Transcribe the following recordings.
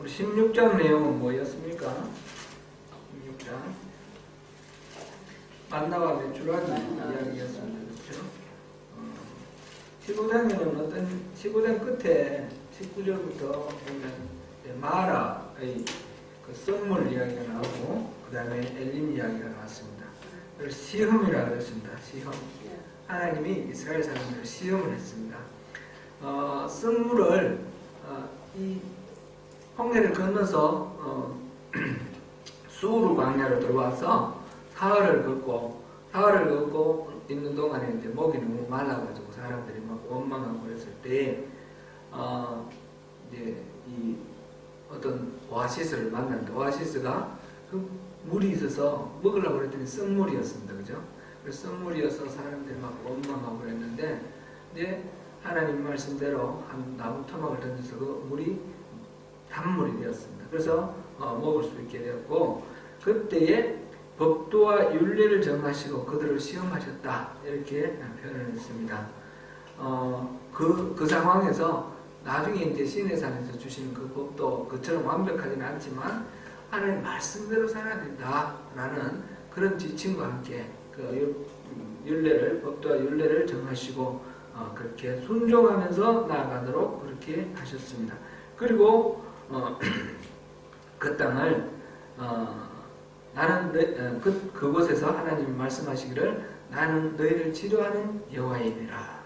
우리 16장 내용은 뭐였습니까? 16장 만나와 메추라기 이야기였습니다. 그렇죠? 15장에는 15장 끝에 19절부터 보면 마라의 그 썩물 이야기가 나오고 그 다음에 엘림 이야기가 나왔습니다. 그걸 시험이라고 했습니다. 시험. 하나님이 이스라엘 사람들을 시험을 했습니다. 썩물을 이 홍해를 건너서 수르 광야로 들어와서 사흘을 걷고 있는 동안에 이제 목이 너무 말라가지고 사람들이 막 원망하고 그랬을 때 이제 이 어떤 오아시스를 만났는데 오아시스가 그 물이 있어서 먹으려고 그랬더니 썩물이었습니다. 그죠? 그래서 썩물이어서 사람들이 막 원망하고 그랬는데 이제 하나님 말씀대로 한 나무 토막을 던져서 그 물이 단물이 되었습니다. 그래서 먹을 수 있게 되었고 그때에 법도와 율례를 정하시고 그들을 시험하셨다 이렇게 표현을 했습니다. 그 상황에서 나중에 이제 시내산에서 주시는 그 법도 그처럼 완벽하지는 않지만 하나님 말씀대로 살아야 된다라는 그런 지침과 함께 그 법도와 율례를 정하시고 그렇게 순종하면서 나아가도록 그렇게 하셨습니다. 그리고 그 땅을 나는 그곳에서 하나님이 말씀하시기를 나는 너희를 치료하는 여호와이니라.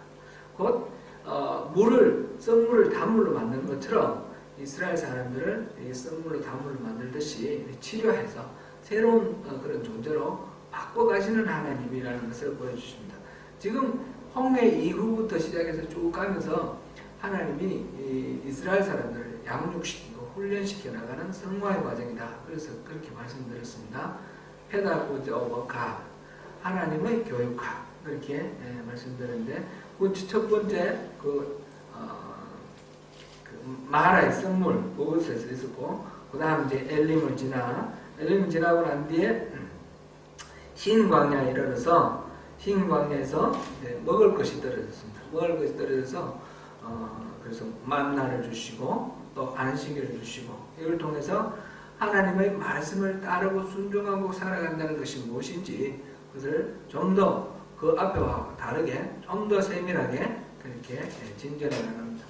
곧 썩물을 단물로 만드는 것처럼 이스라엘 사람들을 이 썩물로 단물로 만들듯이 치료해서 새로운 그런 존재로 바꿔가시는 하나님이라는 것을 보여주십니다. 지금 홍해 이후부터 시작해서 쭉 가면서 하나님이 이스라엘 사람들을 양육시키고 훈련시켜 나가는 성화의 과정이다. 그래서 그렇게 말씀드렸습니다. 페다고저가 하나님의 교육화 그렇게 말씀드렸는데 그 첫 번째 그 마라의 썩물 그곳에서 있었고 그 다음 이제 엘림을 지나고 난 뒤에 흰 광야에 이르러서 흰 광야에서 먹을 것이 떨어졌습니다. 먹을 것이 떨어져서 그래서 만나를 주시고 또 안식일을 주시고 이걸 통해서 하나님의 말씀을 따르고 순종하고 살아간다는 것이 무엇인지 그것을 좀 더 그 앞에와 다르게 좀 더 세밀하게 그렇게 진전해 나갑니다.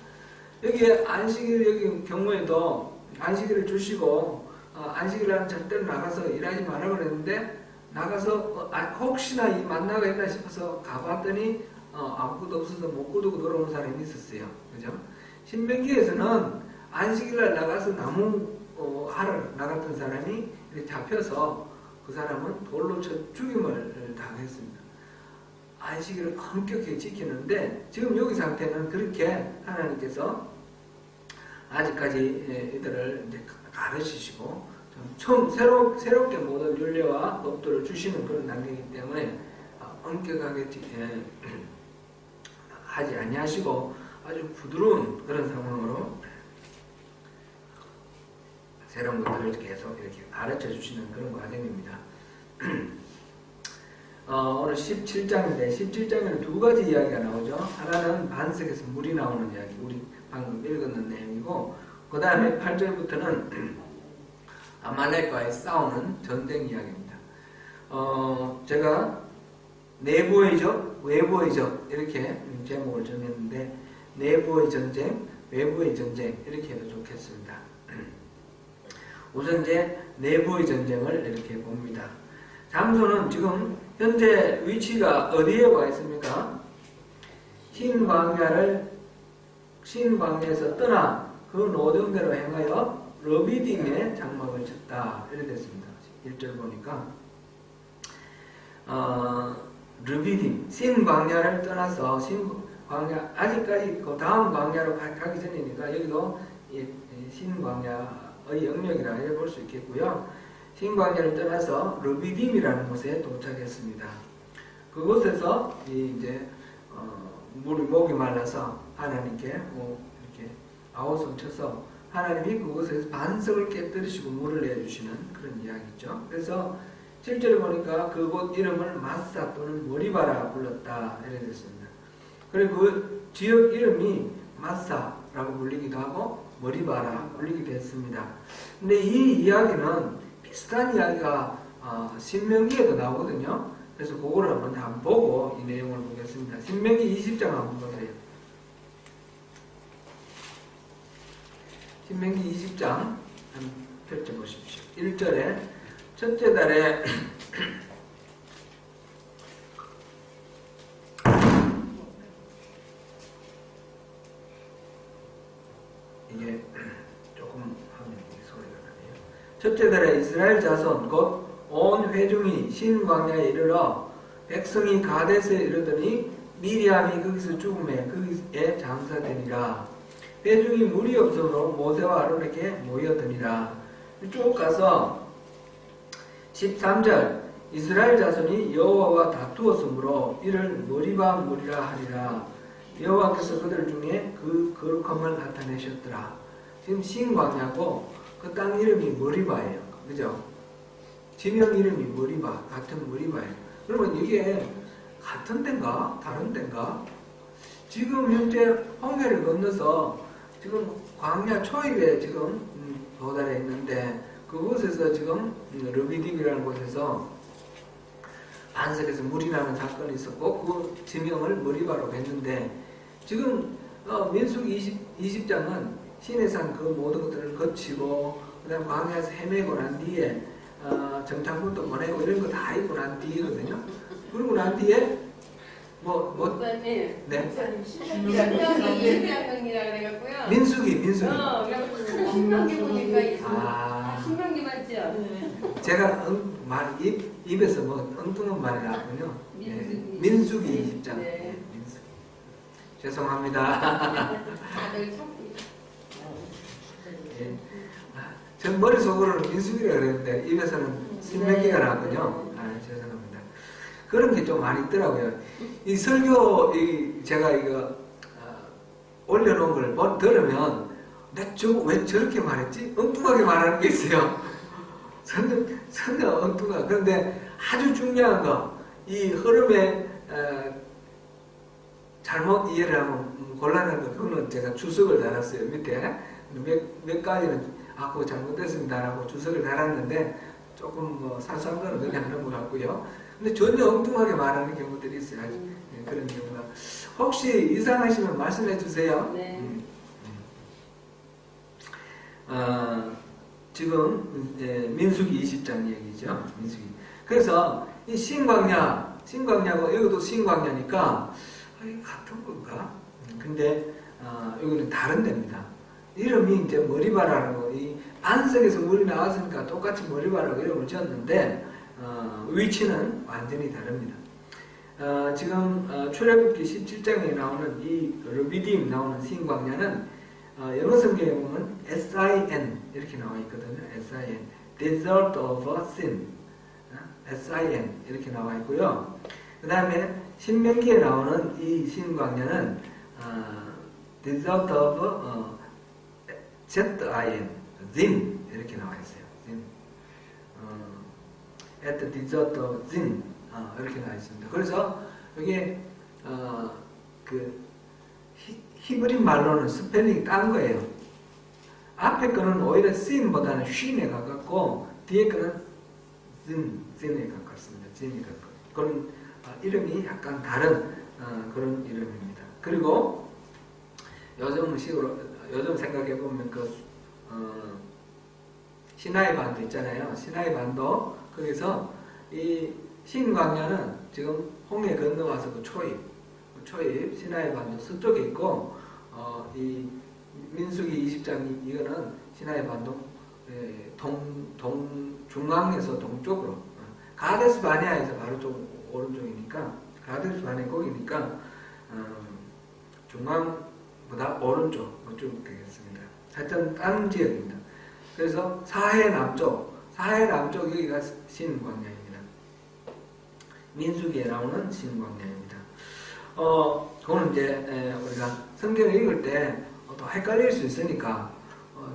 여기에 안식일 여기 경우에도 안식일을 주시고 안식일날은 절대로 나가서 일하지 말라고 그랬는데 나가서 혹시나 이 만나가 있나 싶어서 가봤더니 아무것도 없어서 못 거두고 돌아오는 사람이 있었어요. 그죠? 신명기에서는 안식일날 나가서 나무 하러 나갔던 사람이 잡혀서 그 사람은 돌로 쳐 죽임을 당했습니다. 안식일을 엄격히 지키는데 지금 여기 상태는 그렇게 하나님께서 아직까지 이들을 이제 가르치시고 처음 새롭게 모든 율례와 법도를 주시는 그런 단계이기 때문에 엄격하게 하지 아니하시고 아주 부드러운 그런 상황으로 새로운 것들을 계속 이렇게 가르쳐 주시는 그런 과정입니다. 오늘 17장인데 17장에는 두 가지 이야기가 나오죠. 하나는 반석에서 물이 나오는 이야기, 우리 방금 읽었는 내용이고 그 다음에 8절부터는 아말렉과의 싸우는 전쟁 이야기입니다. 제가 내부의 적, 외부의 적 이렇게 제목을 정했는데 내부의 전쟁, 외부의 전쟁 이렇게 해도 좋겠습니다. 우선 이제 내부의 전쟁을 이렇게 봅니다. 장소는 지금 현재 위치가 어디에 와 있습니까? 흰 광야에서 떠나 그 노정대로 행하여 르비딤에 장막을 쳤다. 이렇게 됐습니다. 1절 보니까 르비딤, 신 광야를 떠나서 신 광야 아직까지 그 다음 광야로 가기 전이니까 여기도 신 광야의 영역이라 해볼 수 있겠고요. 흰 광야를 떠나서 르비딤이라는 곳에 도착했습니다. 그곳에서 이제 목이 말라서 하나님께 이렇게 아우성 쳐서 하나님이 그곳에서 반석을 깨뜨리시고 물을 내주시는 그런 이야기죠. 그래서 7절에 보니까 그곳 이름을 마사 또는 머리바라 불렀다 이렇게 됐습니다. 그리고 그 지역 이름이 마사라고 라고 불리기도 하고 머리바라 불리기도 했습니다. 근데 이 이야기는 비슷한 이야기가 신명기에도 나오거든요. 그래서 그거를 한번 보고 이 내용을 보겠습니다. 신명기 20장 한번 보세요. 신명기 20장 한번 펼쳐보십시오. 1절에 첫째 달에 이게 조금 하면 소리가 나네요. 첫째 달에 이스라엘 자손 곧 온 회중이 신광야에 이르러 백성이 가데스에 이르더니 미리암이 거기서 죽음에 거기에 장사되니라. 회중이 물이 없으므로 모세와 아론에게 모여드니라. 쭉 가서 13절 이스라엘 자손이 여호와와 다투었으므로 이를 머리바 물이라 하리라. 여호와께서 그들 중에 그 거룩함을 나타내셨더라. 지금 신광야고 그 땅 이름이 머리바예요. 그죠? 지명 이름이 머리바, 같은 머리바예요. 그러면 이게 같은 데인가? 다른 데인가? 지금 현재 홍해를 건너서 지금 광야 초입에 지금 도달해 있는데 그곳에서 지금 르비딤이라는 곳에서 반석에서 물이 나는 사건이 있었고 그 지명을 머리바로 했는데 지금 민수기 20장은 시내산 그 모든 것들을 거치고 그 다음 광야에서 헤매고 난 뒤에 정탐꾼도 보내고 이런 거 다 있고 난 뒤거든요. 그러고 난 뒤에 목사님, 네. 목사님 신명기 이명이라 그래갖고요. 민수기. 그래갖고 신명기 보니까 신명기 맞죠? 네. 제가 입에서 엉뚱한 말이 나왔군요. 민수기 20장. 네. 민수기. 죄송합니다. 다들 참고. 예. 전 머릿속으로는 민수기라 그랬는데 입에서는 신명기가 나왔군요. 죄송합니다. 그런 게 좀 많이 있더라고요. 이 설교 제가 이거 올려놓은 걸 들으면 왜 저렇게 말했지? 엉뚱하게 말하는 게 있어요. 전혀 엉뚱하고. 그런데 아주 중요한 거, 이 흐름에 잘못 이해를 하면 곤란한 거, 그거는 제가 주석을 달았어요. 밑에 몇 가지는 그거 잘못됐습니다라고 주석을 달았는데 조금 사소한 거는 그냥 넘어갔고요. 근데 전혀 엉뚱하게 말하는 경우들이 있어요. 그런 경우가. 혹시 이상하시면 말씀해 주세요. 네. 지금 민수기 20장 얘기죠. 민수기. 그래서 이 신광야고 여기도 신광야니까 같은 건가? 근데 여기는 다른 데입니다. 이름이 이제 머리바라고 이 반석에서 물이 나왔으니까 똑같이 머리바라고 이름을 지었는데 위치는 완전히 다릅니다. 지금 출애굽기 17장에 나오는 이 르비딤 나오는 신광야는 영어 성경에 보면 SIN 이렇게 나와 있거든요. SIN Desert of Sin SIN 이렇게 나와 있고요. 그 다음에 신명기에 나오는 이 신광야는 Desert of ZIN Zin 이렇게 나와 있어요. Zin. At the desert of Zin 이렇게 나와 있습니다. 그래서 이게 그 히브리 말로는 스펠링이 딴 거예요. 앞에 거는 오히려 sin보다는 쉰에 가깝고 뒤에 거는 zin에 가깝습니다. zin에 가깝고 그런 이름이 약간 다른 그런 이름입니다. 그리고 요즘 생각해 보면 시나이 반도 있잖아요. 시나이 반도 거기서 이 신광야는 지금 홍해 건너와서 그 초입 시나이 반도 서쪽에 있고 이 민수기 20장 이거는 시나이 반도 중앙에서 동쪽으로 가데스 바네아에서 바로 좀 오른쪽이니까 가데스 바네 거기니까 중앙보다 오른쪽 쭉 되겠습니다. 하여튼 다른 지역입니다. 그래서 사해 남쪽 여기가 신광야입니다. 민수기에 나오는 신광야입니다. 그거는 이제 우리가 성경을 읽을 때 또 헷갈릴 수 있으니까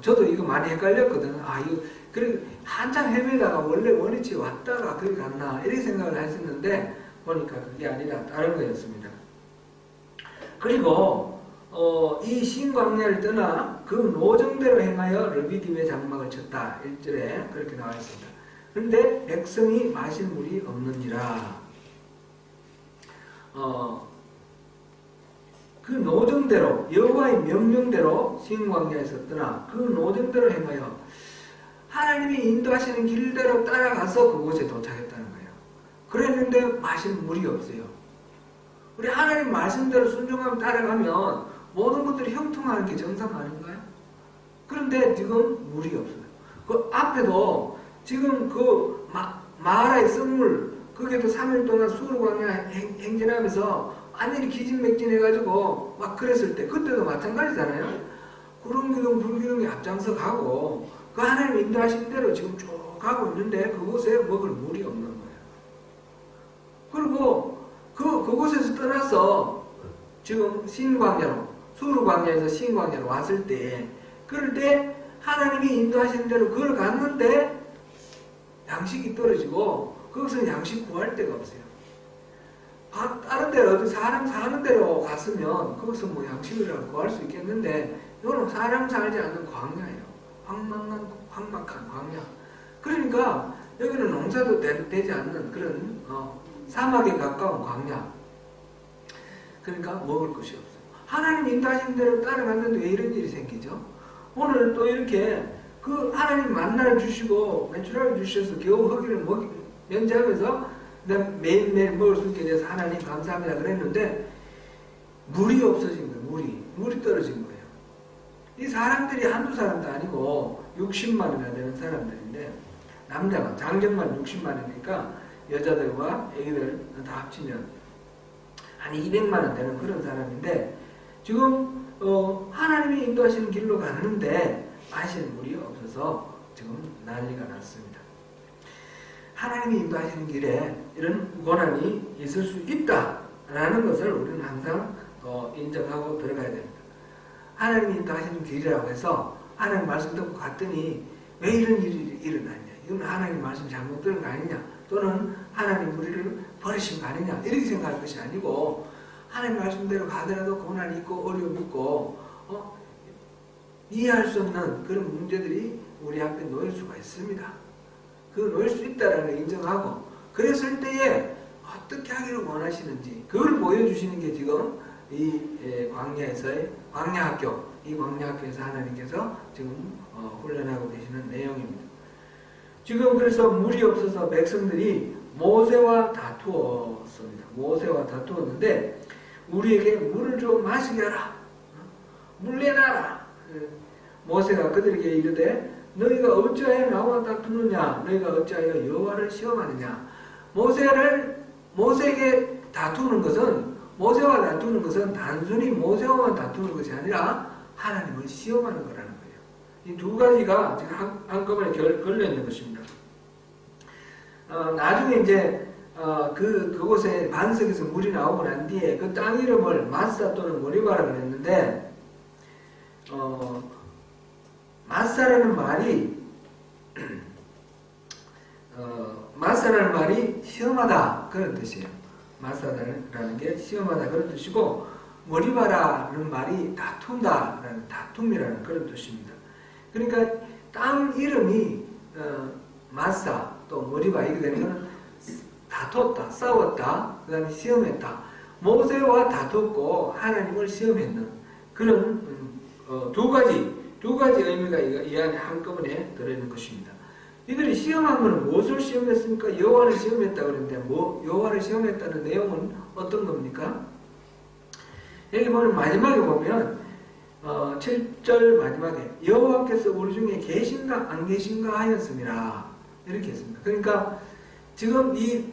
저도 이거 많이 헷갈렸거든요. 이거 그래 한참 헤매다가 원래 원위치 왔다가 거기 갔나 이렇게 생각을 했었는데 보니까 그게 아니라 다른 거였습니다. 그리고 이 신광야를 떠나 그 노정대로 행하여 르비딤의 장막을 쳤다. 1절에 그렇게 나와 있습니다. 그런데 백성이 마실 물이 없느니라. 그 노정대로 여호와의 명령대로 신광야에서 떠나 그 노정대로 행하여 하나님이 인도하시는 길대로 따라가서 그곳에 도착했다는 거예요. 그랬는데 마실 물이 없어요. 우리 하나님 말씀대로 순종하며 따라가면 모든 것들이 형통하는 게 정상 아닌가요? 그런데 지금 물이 없어요. 그 앞에도 지금 그 마라의 썩물 거기에도 3일 동안 수르광야 행진하면서 완전히 기진맥진해가지고 막 그랬을 때 그때도 마찬가지잖아요. 구름기둥 불기둥이 앞장서 가고 그 하나님 인도하신 대로 지금 쭉 가고 있는데 그곳에 먹을 물이 없는 거예요. 그리고 그곳에서 떠나서 지금 신광야로 수르광야에서 신광야로 왔을 때 그럴 때 하나님이 인도하신 대로 걸어갔는데 양식이 떨어지고 거기서 양식 구할 데가 없어요. 다른 데로 어디 사람 사는 데로 갔으면 거기서 뭐 양식을 구할 수 있겠는데 이거는 사람 살지 않는 광야예요. 황막한 광야. 그러니까 여기는 농사도 되지 않는 그런 사막에 가까운 광야. 그러니까 먹을 것이 없어요. 하나님 인도하신 대로 따라갔는데 왜 이런 일이 생기죠? 오늘 또 이렇게 그 하나님 만나를 주시고 메추라를 주셔서 겨우 허기를 면제하면서 매일매일 먹을 수 있게 돼서 하나님 감사합니다 그랬는데 물이 없어진 거예요. 물이 떨어진 거예요. 이 사람들이 한두 사람도 아니고 60만이나 되는 사람들인데 남자가 장정만 60만이니까 여자들과 애기들 다 합치면 한 200만원 되는 그런 사람인데 지금 하나님이 인도하시는 길로 갔는데 마실 물이 없어서 지금 난리가 났습니다. 하나님이 인도하시는 길에 이런 고난이 있을 수 있다라는 것을 우리는 항상 인정하고 들어가야 됩니다. 하나님이 인도하시는 길이라고 해서 하나님 말씀 듣고 갔더니 왜 이런 일이 일어났냐, 이건 하나님 말씀 잘못 들은 거 아니냐, 또는 하나님 우리를 버리신 거 아니냐 이렇게 생각할 것이 아니고 하나님 말씀대로 가더라도 고난이 있고 어려움이 있고 이해할 수 없는 그런 문제들이 우리 앞에 놓일 수가 있습니다. 그 놓일 수 있다는 걸 인정하고 그랬을 때에 어떻게 하기를 원하시는지 그걸 보여주시는 게 지금 이 광야에서의 광야학교, 이 광야학교에서 하나님께서 지금 훈련하고 계시는 내용입니다. 지금 그래서 물이 없어서 백성들이 모세와 다투었습니다. 모세와 다투었는데 우리에게 물을 좀 마시게 하라. 물 내놔라. 모세가 그들에게 이르되 너희가 어찌하여 나와 다투느냐, 너희가 어찌하여 여호와를 시험하느냐. 모세에게 다투는 것은, 모세와 다투는 것은 단순히 모세와만 다투는 것이 아니라 하나님을 시험하는 거라는 거예요. 이 두 가지가 지금 한꺼번에 걸려 있는 것입니다. 나중에 이제 그곳에 반석에서 물이 나오고 난 뒤에 그 땅 이름을 마사 또는 머리바라 그랬는데 마사라는 말이 시험하다 그런 뜻이에요. 마사라는 게 시험하다 그런 뜻이고 머리바라는 말이 다툰다라는 다툼이라는 그런 뜻입니다. 그러니까 땅 이름이 마사 또 머리바 이게 되는 것은 다퉜다, 싸웠다, 그 다음에 시험했다. 모세와 다퉜고 하나님을 시험했는 그런 두 가지 의미가 이 안에 한꺼번에 들어있는 것입니다. 이들이 시험한 것은 무엇을 시험했습니까? 여호와를 시험했다 그랬는데 여호와를 시험했다는 내용은 어떤 겁니까? 여기 보면 마지막에 보면 7절 마지막에 여호와께서 우리 중에 계신가 안 계신가 하였습니다. 이렇게 했습니다. 그러니까 지금 이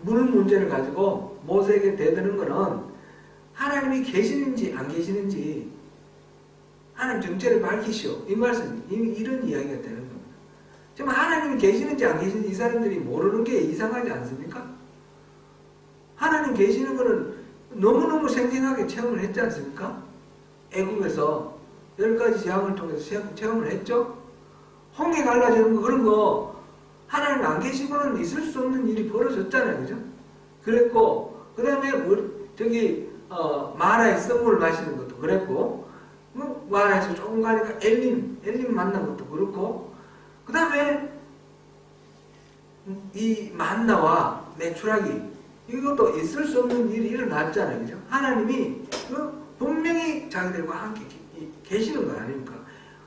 물 문제를 가지고 모세에게 대드는 것은 하나님이 계시는지 안 계시는지 하나님 정체를 밝히시오. 이 말씀이 이런 이야기가 되는 겁니다. 지금 하나님이 계시는지 안 계시는지 이 사람들이 모르는 게 이상하지 않습니까? 하나님 계시는 것은 너무너무 생생하게 체험을 했지 않습니까? 애국에서 10가지 재앙을 통해서 체험을 했죠? 홍해 갈라지는 거 그런 거 하나님 안 계시고는 있을 수 없는 일이 벌어졌잖아요. 그죠? 그랬고 그 다음에 마라의 썩물 마시는 것도 그랬고, 뭐 말해서 조금 가니까 엘림 만난 것도 그렇고, 그 다음에 이 만나와 메추라기, 이것도 있을 수 없는 일이 일어났잖아요. 그죠? 하나님이 분명히 자기들과 함께 계시는 거 아닙니까?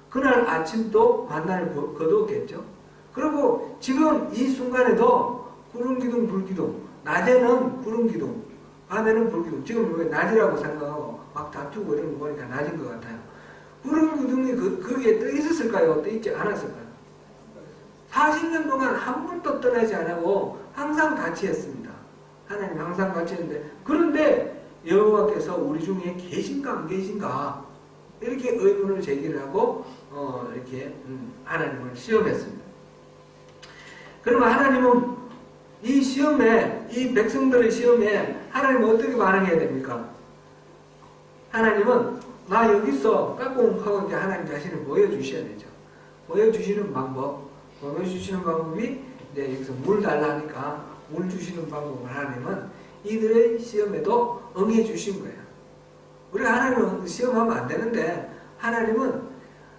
그날 아침도 만나를 거두었겠죠. 그리고 지금 이 순간에도 구름기둥, 불기둥, 낮에는 구름기둥, 밤에는 불기둥. 지금 왜 낮이라고 생각하고 막 다투고 이런 거 보니까 낮인 것 같아요. 구름기둥이 거기에 떠 있었을까요? 떠 있지 않았을까요? 40년 동안 한 번도 떠나지 않고 항상 같이 했습니다. 하나님 항상 같이 했는데, 그런데 여호와께서 우리 중에 계신가 안 계신가 이렇게 의문을 제기를 하고 이렇게 하나님을 시험했습니다. 그러면 하나님은 이 시험에, 이 백성들의 시험에 하나님은 어떻게 반응해야 됩니까? 하나님은 나 여기 있어 까꿍 하고 이제 하나님 자신을 보여주셔야 되죠. 보여주시는 방법이 이제 여기서 물 달라니까 물 주시는 방법을 하나님은 이들의 시험에도 응해 주신 거예요. 우리 하나님은 시험하면 안 되는데, 하나님은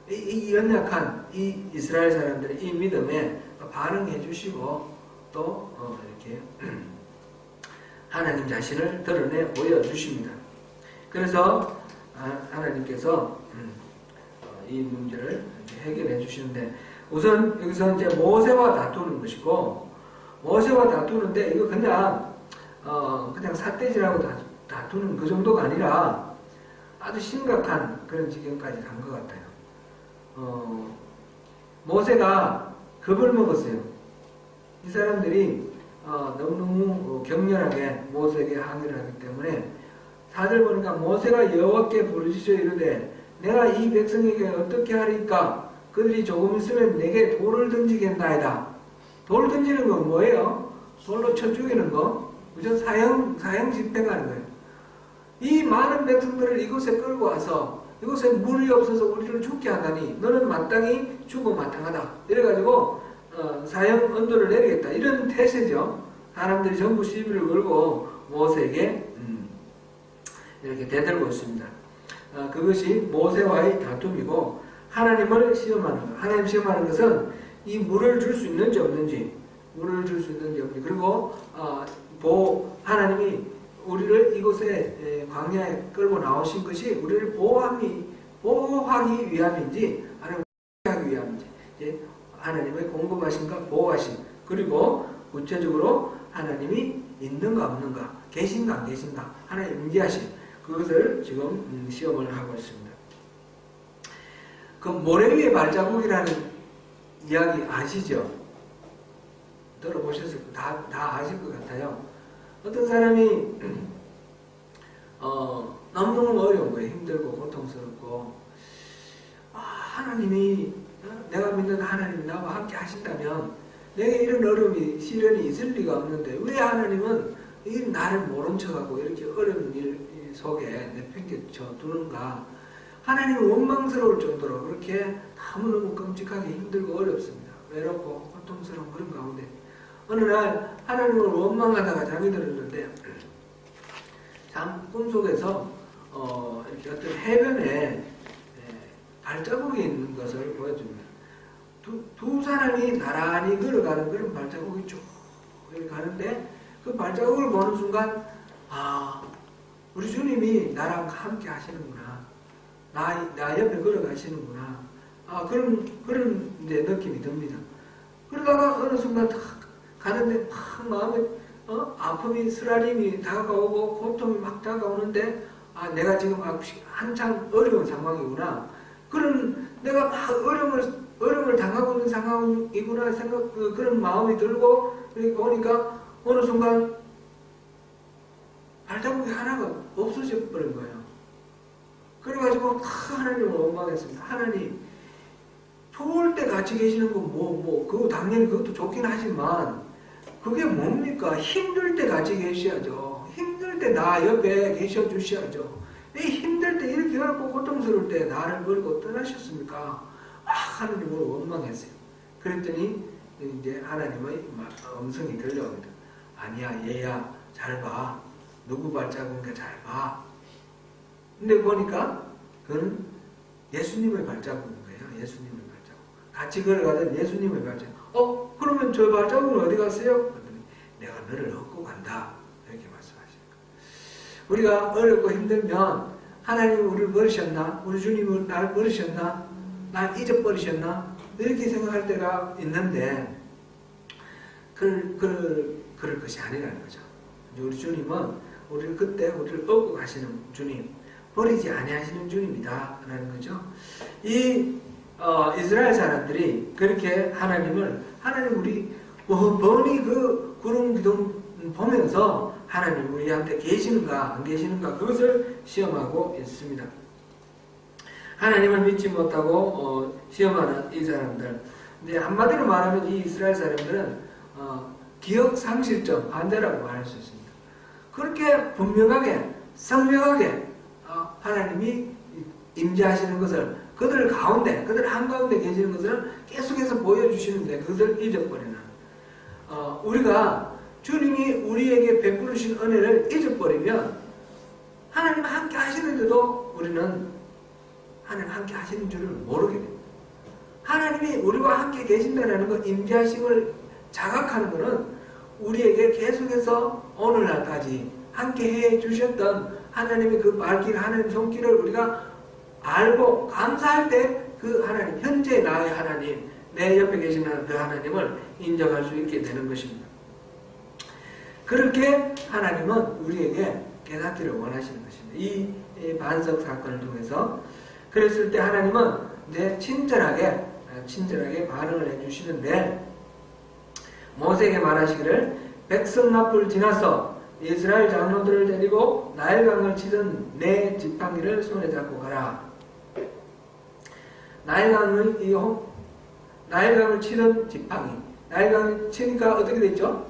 이 연약한 이 이스라엘 사람들의 이 믿음에 반응해 주시고 또 이렇게 하나님 자신을 드러내 보여주십니다. 그래서 하나님께서 이 문제를 해결해 주시는데, 우선 여기서 이제 모세와 다투는 것이고, 모세와 다투는데 이거 그냥 삿대질하고 다투는 그 정도가 아니라 아주 심각한 그런 지경까지 간 것 같아요. 모세가 겁을 먹었어요. 이 사람들이 너무너무 격렬하게 모세에게 항의를 하기 때문에, 4절 보니까 모세가 여호와께 부르짖어 이르되 내가 이 백성에게 어떻게 하리까? 그들이 조금 있으면 내게 돌을 던지겠나이다. 돌 던지는 건 뭐예요? 돌로 쳐 죽이는 거. 그죠? 사형 집행하는 거예요. 이 많은 백성들을 이곳에 끌고 와서 이곳에 물이 없어서 우리를 죽게 하다니 너는 마땅히 죽어 마땅하다. 이래가지고 사형 언도를 내리겠다. 이런 태세죠. 사람들이 전부 시비를 걸고 모세에게 이렇게 대들고 있습니다. 그것이 모세와의 다툼이고, 하나님을 시험하는 것. 하나님 시험하는 것은 이 물을 줄 수 있는지 없는지, 그리고 하나님이 우리를 이곳에 광야에 끌고 나오신 것이 우리를 보호하기 위함인지 아니면 하기 위함인지, 하나님의 공급하신가 보호하신, 그리고 구체적으로 하나님이 있는가 없는가, 계신가 안 계신가, 하나님 임재하신, 그것을 지금 시험을 하고 있습니다. 그 모래 위에 발자국이라는 이야기 아시죠? 들어보셨을 거 다 아실 것 같아요. 어떤 사람이 너무너무 어려운 거예요. 힘들고 고통스럽고, 하나님이 내가 믿는 하나님이 나와 함께 하신다면 내게 이런 어려움이 시련이 있을 리가 없는데 왜 하나님은 나를 모른 척하고 이렇게 어려운 일 속에 내팽개쳐 두는가. 하나님은 원망스러울 정도로 그렇게 너무너무 끔찍하게 힘들고 어렵습니다. 외롭고 고통스러운 그런 가운데 어느 날 하나님을 원망하다가 잠이 들었는데, 꿈속에서 이렇게 어떤 해변에 발자국이 있는 것을 보여줍니다. 두 사람이 나란히 걸어가는 그런 발자국이 쭉 이렇게 가는데, 그 발자국을 보는 순간 우리 주님이 나랑 함께 하시는구나, 나 옆에 걸어가시는구나, 그런 이제 느낌이 듭니다. 그러다가 어느 순간 탁 가는데 막 마음에 아픔이 쓰라림이 다가오고 고통이 막 다가오는데, 내가 지금 한참 어려운 상황이구나, 내가 막 어려움을 당하고 있는 상황이구나 그런 마음이 들고 이렇게 보니까 어느 순간 발자국이 하나가 없어져 버린 거예요. 그래가지고 하나님을 원망했습니다. 하나님, 좋을 때 같이 계시는 건 그거 당연히 그것도 좋긴 하지만 그게 뭡니까? 힘들 때 같이 계셔야죠. 힘들 때 나 옆에 계셔 주셔야죠. 왜 힘들 때 이렇게 어렵고 고통스러울 때 나를 버리고 떠나셨습니까? 하나님을 원망했어요. 그랬더니 이제 하나님의 음성이 들려옵니다. 아니야, 얘야, 잘 봐. 누구 발자국인가 잘 봐. 근데 보니까 그는 예수님의 발자국인 거예요. 예수님의 발자국. 같이 걸어가던 예수님의 발자국. 그러면 저 발자국은 어디 갔어요? 그랬더니 내가 너를 얻고 간다. 이렇게 말씀하시는 거예요. 우리가 어렵고 힘들면 하나님이 우리를 버리셨나? 우리 주님은 날 버리셨나? 날 잊어버리셨나? 이렇게 생각할 때가 있는데 그럴 것이 아니라는 거죠. 우리 주님은 우리를 그때 우리를 얻고 가시는 주님, 버리지 아니하시는 주님이다 라는 거죠. 이 이스라엘 사람들이 그렇게 하나님 우리 번이 그 구름 기둥 보면서 하나님 우리한테 계시는가 안 계시는가 그것을 시험하고 있습니다. 하나님을 믿지 못하고 시험하는 이 사람들. 근데 한마디로 말하면 이 이스라엘 사람들은 기억 상실증 환자라고 말할 수 있습니다. 그렇게 분명하게 선명하게 하나님이 임재하시는 것을 그들 가운데, 그들 한가운데 계시는 것을 계속해서 보여주시는데 그것을 잊어버리는 우리가 주님이 우리에게 베푸르신 은혜를 잊어버리면 하나님 함께 하시는데도 우리는 하나님 함께 하시는 줄을 모르게 됩니다. 하나님이 우리와 함께 계신다는 것, 임재하심을 자각하는 것은 우리에게 계속해서 오늘날까지 함께 해 주셨던 하나님의 그 발길, 하나님 손길을 우리가 알고 감사할 때 그 하나님, 현재 나의 하나님, 내 옆에 계시는 그 하나님을 인정할 수 있게 되는 것입니다. 그렇게 하나님은 우리에게 깨닫기를 원하시는 것입니다. 이 반석 사건을 통해서 그랬을 때 하나님은 이제 친절하게 반응을 해주시는데 모세에게 말하시기를 백성 납부를 지나서 이스라엘 장로들을 데리고 나일강을 치던 내 지팡이를 손에 잡고 가라. 나일강을 치던 지팡이. 나일강을 치니까 어떻게 됐죠?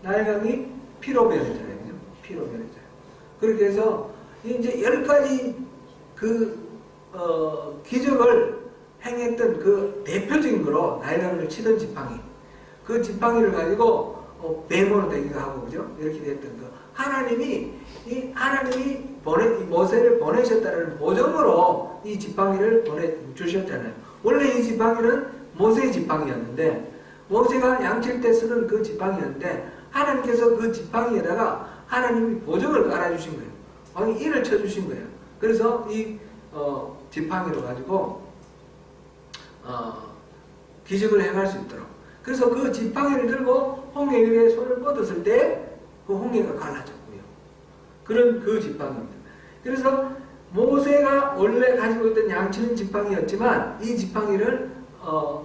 나일강이 피로 변했잖아요. 피로 변했잖아요. 그렇게 해서 이제 10가지 기적을 행했던 그 대표적인 거로 나일강을 치던 지팡이. 그 지팡이를 가지고 뱀으로 되기도 하고, 그죠? 이렇게 됐던 거. 하나님이 모세를 보내셨다는 보정으로 이 지팡이를 보내주셨잖아요. 원래 이 지팡이는 모세의 지팡이였는데, 모세가 양칠 때 쓰는 그 지팡이였는데, 하나님께서 그 지팡이에다가 하나님이 보정을 깔아주신 거예요. 아니, 일을 쳐주신 거예요. 그래서 이 지팡이로 가지고 기적을 행할 수 있도록. 그래서 그 지팡이를 들고 홍해 위에 손을 뻗었을 때 그 홍해가 갈라졌고요. 그런 그 지팡이입니다. 그래서 모세가 원래 가지고 있던 양치는 지팡이였지만 이 지팡이를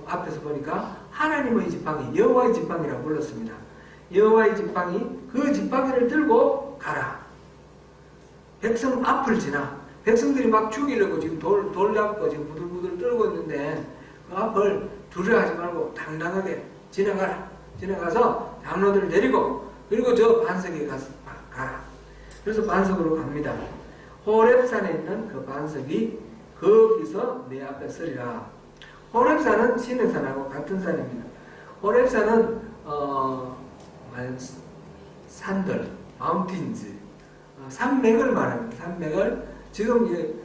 앞에서 보니까 하나님의 지팡이, 여호와의 지팡이라고 불렀습니다. 여호와의 지팡이, 그 지팡이를 들고 가라. 백성 앞을 지나. 백성들이 막 죽이려고 지금 돌 잡고 지금 부들부들 떨고 있는데 그 앞을 두려워하지 말고 당당하게 지나가라. 지나가서 장로들을 데리고 그리고 저 반석에 가라. 그래서 반석으로 갑니다. 호렙산에 있는 그 반석이 거기서 내 앞에 서리라. 호렙산은 시내산하고 같은 산입니다. 호렙산은 산들, 마운틴즈, 산맥을 말합니다. 산맥을 지금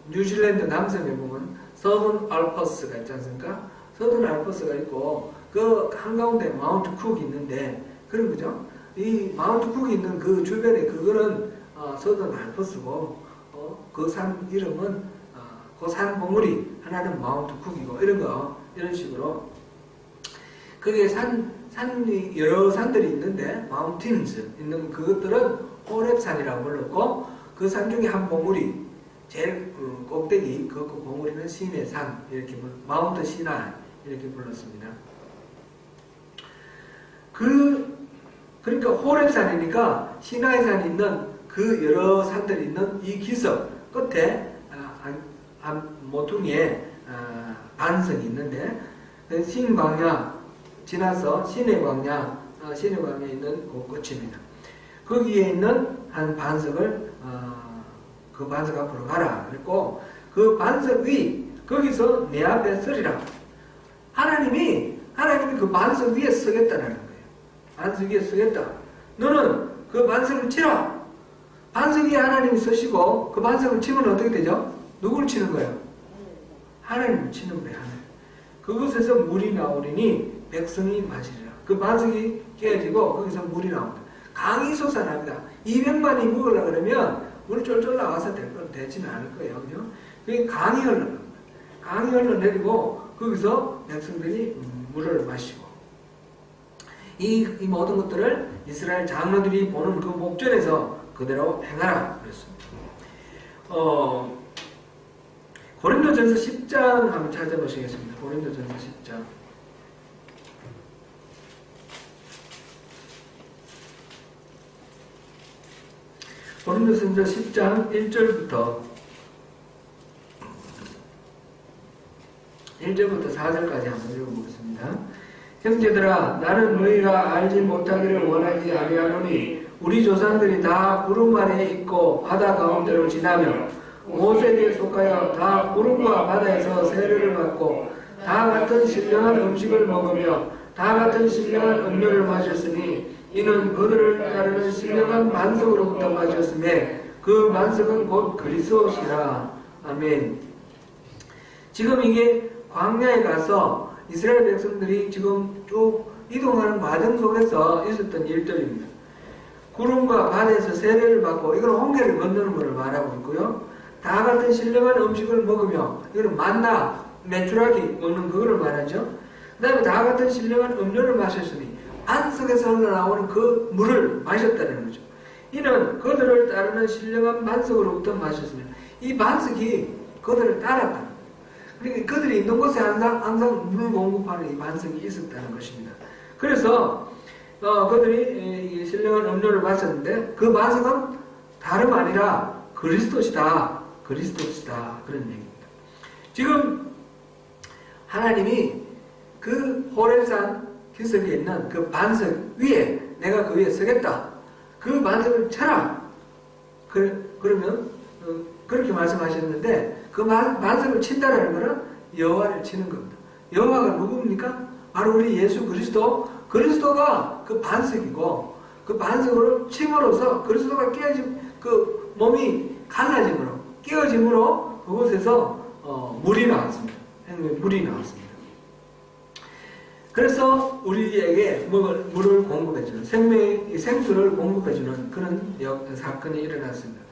뉴질랜드 남섬에 보면 서든 알퍼스가 있지 않습니까? 서든 알퍼스가 있고 그 한가운데 마운트 쿡이 있는데 그런 거죠. 이 마운트 쿡이 있는 그 주변에 그거는 서든 알퍼스고 그 산 이름은 그 산 봉우리 하나는 마운트 쿡이고 이런 식으로 그게 여러 산들이 있는데 마운틴즈 있는 그것들은 호렙산이라고 불렀고 그 산 중에 한 봉우리 제일 꼭대기 그 봉우리는 시내산 이렇게 마운트 시나이 이렇게 불렀습니다. 그러니까 호렙산이니까 시나이산이 있는 그 여러 산들이 있는 이 기슭 끝에 모퉁이에 반석이 있는데 신광야 지나서 시내광야에 있는 그 끝입니다. 거기에 있는 한 반석을 그 반석 앞으로 가라. 그랬고 그 반석 위 거기서 내 앞에 서리라. 하나님이 그 반석 위에 서겠다는 거예요. 반석 위에 서겠다. 너는 그 반석을 치라. 반석이 하나님이 쓰시고 그 반석을 치면 어떻게 되죠? 누구를 치는 거예요? 하나님을 치는 거예요. 하나님. 그곳에서 물이 나오리니 백성이 마시리라. 그 반석이 깨지고 거기서 물이 나옵니다. 강이 솟아납니다. 200만이 묵으려 그러면 물이 쫄쫄 나와서 되지는 않을 거예요. 그죠? 그게 강이 흘러갑니다. 강이 흘러내리고 거기서 백성들이 물을 마시고 이 모든 것들을 이스라엘 장로들이 보는 그 목전에서 그대로 행하라 그랬습니다. 고린도전서 10장 한번 찾아보시겠습니다. 고린도전서 10장. 고린도전서 10장 1절부터 4절까지 한번 읽어보겠습니다. 형제들아, 나는 너희가 알지 못하기를 원하지 아니하노니 우리 조상들이 다 구름 아래에 있고 바다 가운데로 지나며 모세에게 속하여 다 구름과 바다에서 세례를 받고 다 같은 신령한 음식을 먹으며 다 같은 신령한 음료를 마셨으니 이는 그들을 따르는 신령한 반석으로부터 마셨음에 그 반석은 곧 그리스도시라. 아멘. 지금 이게 광야에 가서 이스라엘 백성들이 지금 쭉 이동하는 과정 속에서 있었던 일들입니다. 구름과 바다에서 세례를 받고 이건 홍해를 건너는 것을 말하고 있고요. 다 같은 신령한 음식을 먹으며 이거는 만나 메추라기 먹는 그거를 말하죠. 그 다음에 다 같은 신령한 음료를 마셨으니 반석에서 흘러나오는 그 물을 마셨다는 거죠. 이는 그들을 따르는 신령한 반석으로부터 마셨으면 이 반석이 그들을 따랐다는 거예요. 그러니까 그들이 있는 곳에 항상 물을 공급하는 이 반석이 있었다는 것입니다. 그래서 그들이 신령한 음료를 마셨는데 그 반석은 다름 아니라 그리스도시다. 그리스도시다. 그런 얘기입니다. 지금 하나님이 그 호렙산 기슭에 있는 그 반석 위에 내가 그 위에 서겠다. 그 반석을 쳐라. 그러면 그렇게 말씀하셨는데 그 반석을 친다라는 것은 여호와를 치는 겁니다. 여호와가 누굽니까? 바로 우리 예수 그리스도. 그리스도가 그 반석이고 그 반석으로 침으로써 그리스도가 깨어진 그 몸이 갈라짐으로 깨어짐으로 그곳에서 물이 나왔습니다. 물이 나왔습니다. 그래서 우리에게 물을 공급해주는 생수를 공급해주는 그런 사건이 일어났습니다.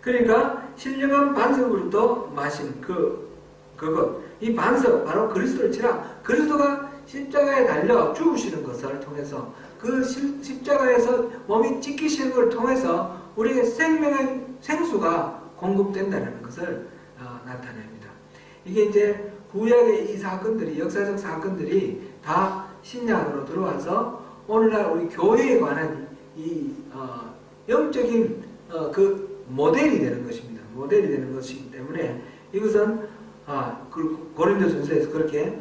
그러니까 신령한 반석으로부터 마신 그것 이 반석 바로 그리스도를 치라. 그리스도가 십자가에 달려 죽으시는 것을 통해서 그 십자가에서 몸이 찢기시는 것을 통해서 우리에게 생명의 생수가 공급된다는 것을 나타냅니다. 이게 이제 구약의 이 사건들이 역사적 사건들이 다 신약으로 들어와서 오늘날 우리 교회에 관한 이 영적인 그 모델이 되는 것입니다. 모델이 되는 것이기 때문에 이것은 그 고린도전서에서 그렇게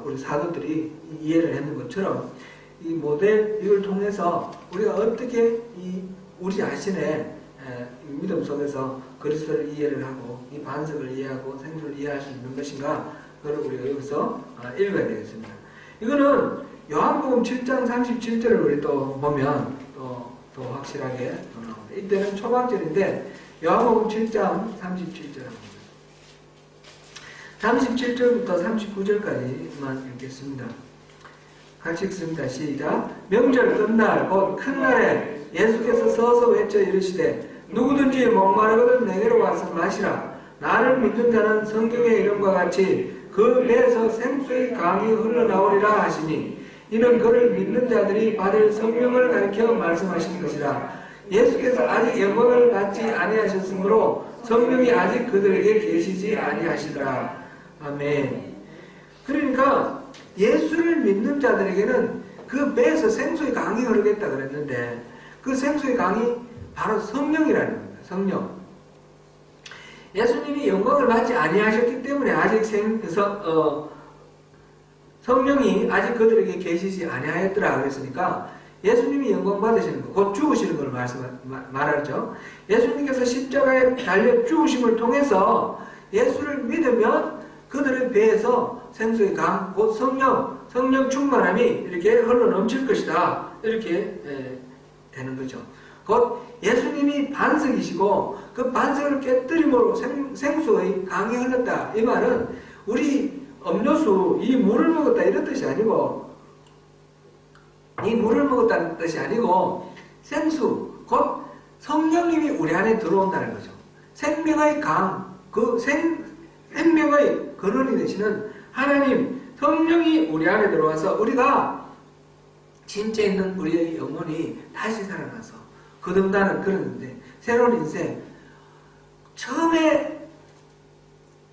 우리 사도들이 이해를 했는 것처럼 이 모델 이걸 통해서 우리가 어떻게 우리 자신의 믿음 속에서 그리스도를 이해를 하고 이 반석을 이해하고 생수를 이해할 수 있는 것인가 그걸 우리가 여기서 읽어야 되겠습니다. 이거는 요한복음 7장 37절을 우리 또 보면 더 확실하게 나옵니다. 이때는 초막절인데 요한복음 7장 37절입니다. 37절부터 39절까지만 읽겠습니다. 같이 읽습니다. 시작. 명절 끝날 곧 큰 날에 예수께서 서서 외쳐 이르시되 누구든지 목마르거든 내게로 와서 마시라. 나를 믿는 자는 성경의 이름과 같이 그 배에서 생수의 강이 흘러나오리라 하시니 이는 그를 믿는 자들이 받을 성령을 가리켜 말씀하신 것이라. 예수께서 아직 영광을 받지 아니하셨으므로 성령이 아직 그들에게 계시지 아니하시더라. 아멘. 그러니까 예수를 믿는 자들에게는 그 배에서 생수의 강이 흐르겠다 그랬는데 그 생수의 강이 바로 성령이라는 겁니다. 성령. 예수님이 영광을 받지 아니하셨기 때문에 아직 성령이 아직 그들에게 계시지 아니하였더라 그랬으니까 예수님이 영광 받으시는 것, 곧 죽으시는 걸 말하죠. 예수님께서 십자가에 달려 죽으심을 통해서 예수를 믿으면 그들의 배에서 생수의 강, 곧 성령 충만함이 이렇게 흘러 넘칠 것이다. 이렇게 되는 거죠. 곧 예수님이 반석이시고 그 반석을 깨뜨림으로 생수의 강이 흘렀다. 이 말은 우리 음료수 이 물을 먹었다 이런 뜻이 아니고, 이 물을 먹었다는 뜻이 아니고 생수 곧 성령님이 우리 안에 들어온다는 거죠. 생명의 강, 그 생명의 근원이 되시는 하나님 성령이 우리 안에 들어와서 우리가 진짜 있는 우리의 영혼이 다시 살아나서 거듭나는 그런 인생, 새로운 인생. 처음에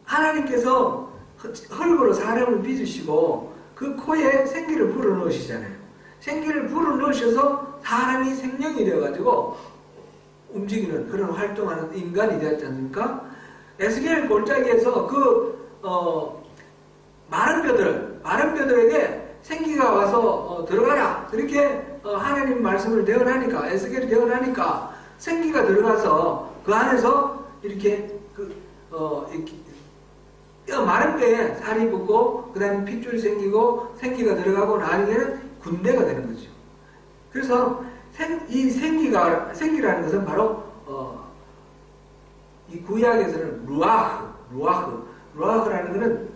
하나님께서 흙으로 사람을 빚으시고 그 코에 생기를 불어넣으시잖아요. 생기를 불어넣으셔서 사람이 생명이 되어가지고 움직이는 그런 활동하는 인간이 되었지 않습니까? 에스겔 골짜기에서 마른 뼈들에게 생기가 와서 들어가라. 그렇게 하나님 말씀을 대언하니까, 에스겔이 대언하니까 생기가 들어가서 그 안에서 이렇게 마른 뼈에 살이 붙고 그 다음에 핏줄이 생기고 생기가 들어가고 나중에는 군대가 되는 거죠. 그래서 이 생기라는 것은 바로 이 구약에서는 루아흐라는 것은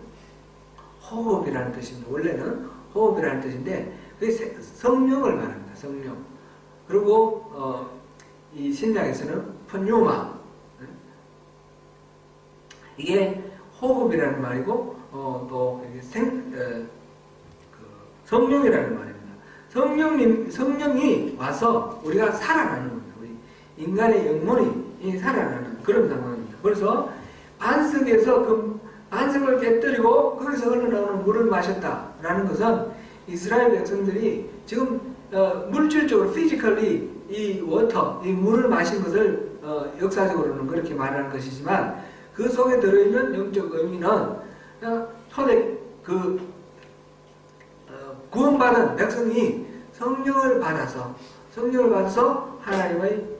호흡이라는 뜻입니다. 원래는 호흡이라는 뜻인데 그게 성령을 말합니다. 성령. 그리고 이 신약에서는 펀유마, 이게 호흡이라는 말이고 또 성령이라는 말입니다. 성령이 와서 우리가 살아나는 겁니다. 우리 인간의 영혼이 살아나는 그런 상황입니다. 그래서 반석에서 그 반석을 깨뜨리고 거기서 흘러나오는 물을 마셨다라는 것은 이스라엘 백성들이 지금 물질적으로 피지컬리 이 물을 마신 것을 역사적으로는 그렇게 말하는 것이지만 그 속에 들어있는 영적 의미는 구원받은 백성이 성령을 받아서 하나님의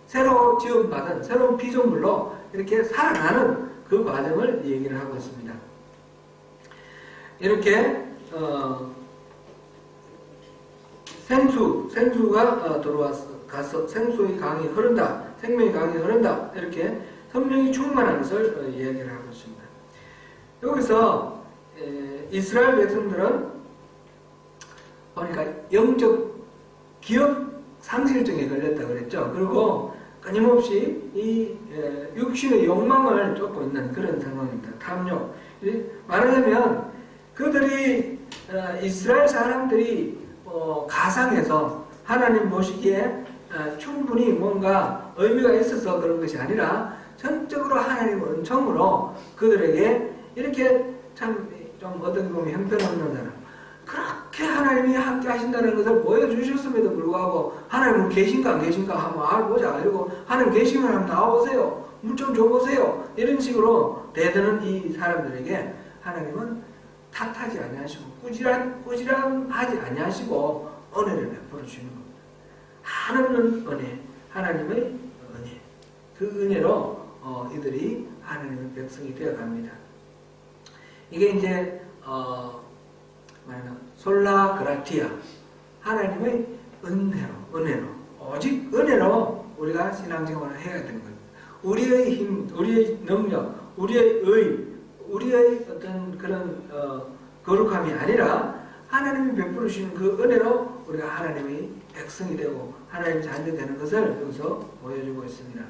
새로 지원받은 새로운 피조물로 이렇게 살아나는 그 과정을 얘기를 하고 있습니다. 이렇게 생수가 가서 생수의 강이 흐른다, 생명의 강이 흐른다, 이렇게 성령이 충만한 것을 이야기를 하고 있습니다. 여기서 이스라엘 백성들은 보니까 영적 기억 상실증에 걸렸다 그랬죠. 그리고 끊임없이 이 육신의 욕망을 쫓고 있는 그런 상황입니다. 탐욕. 말하자면 그들이 이스라엘 사람들이 가상에서 하나님 보시기에 충분히 뭔가 의미가 있어서 그런 것이 아니라 전적으로 하나님의 은총으로 그들에게 이렇게 참 좀 어떻게 보면 형편없는 사람, 그렇게 하나님이 함께 하신다는 것을 보여주셨음에도 불구하고 하나님은 계신가 안 계신가 한번 알아보자. 그리고 하나님 계시면 한번 나와보세요. 물 좀 줘보세요. 이런 식으로 대드는 이 사람들에게 하나님은 탓하지 아니하시고 꾸지람하지 아니하시고 은혜를 베풀어 주시는 겁니다. 한없는 은혜, 하나님의 은혜. 그 은혜로 이들이 하나님의 백성이 되어갑니다. 이게 이제 솔라 그라티아, 하나님의 은혜로 오직 은혜로 우리가 신앙생활을 해야 되는 겁니다. 우리의 힘, 우리의 능력, 우리의 의, 우리의 어떤 그런 거룩함이 아니라 하나님이 베풀어 주시는 그 은혜로 우리가 하나님의 백성이 되고 하나님의 자녀가 되는 것을 여기서 보여주고 있습니다.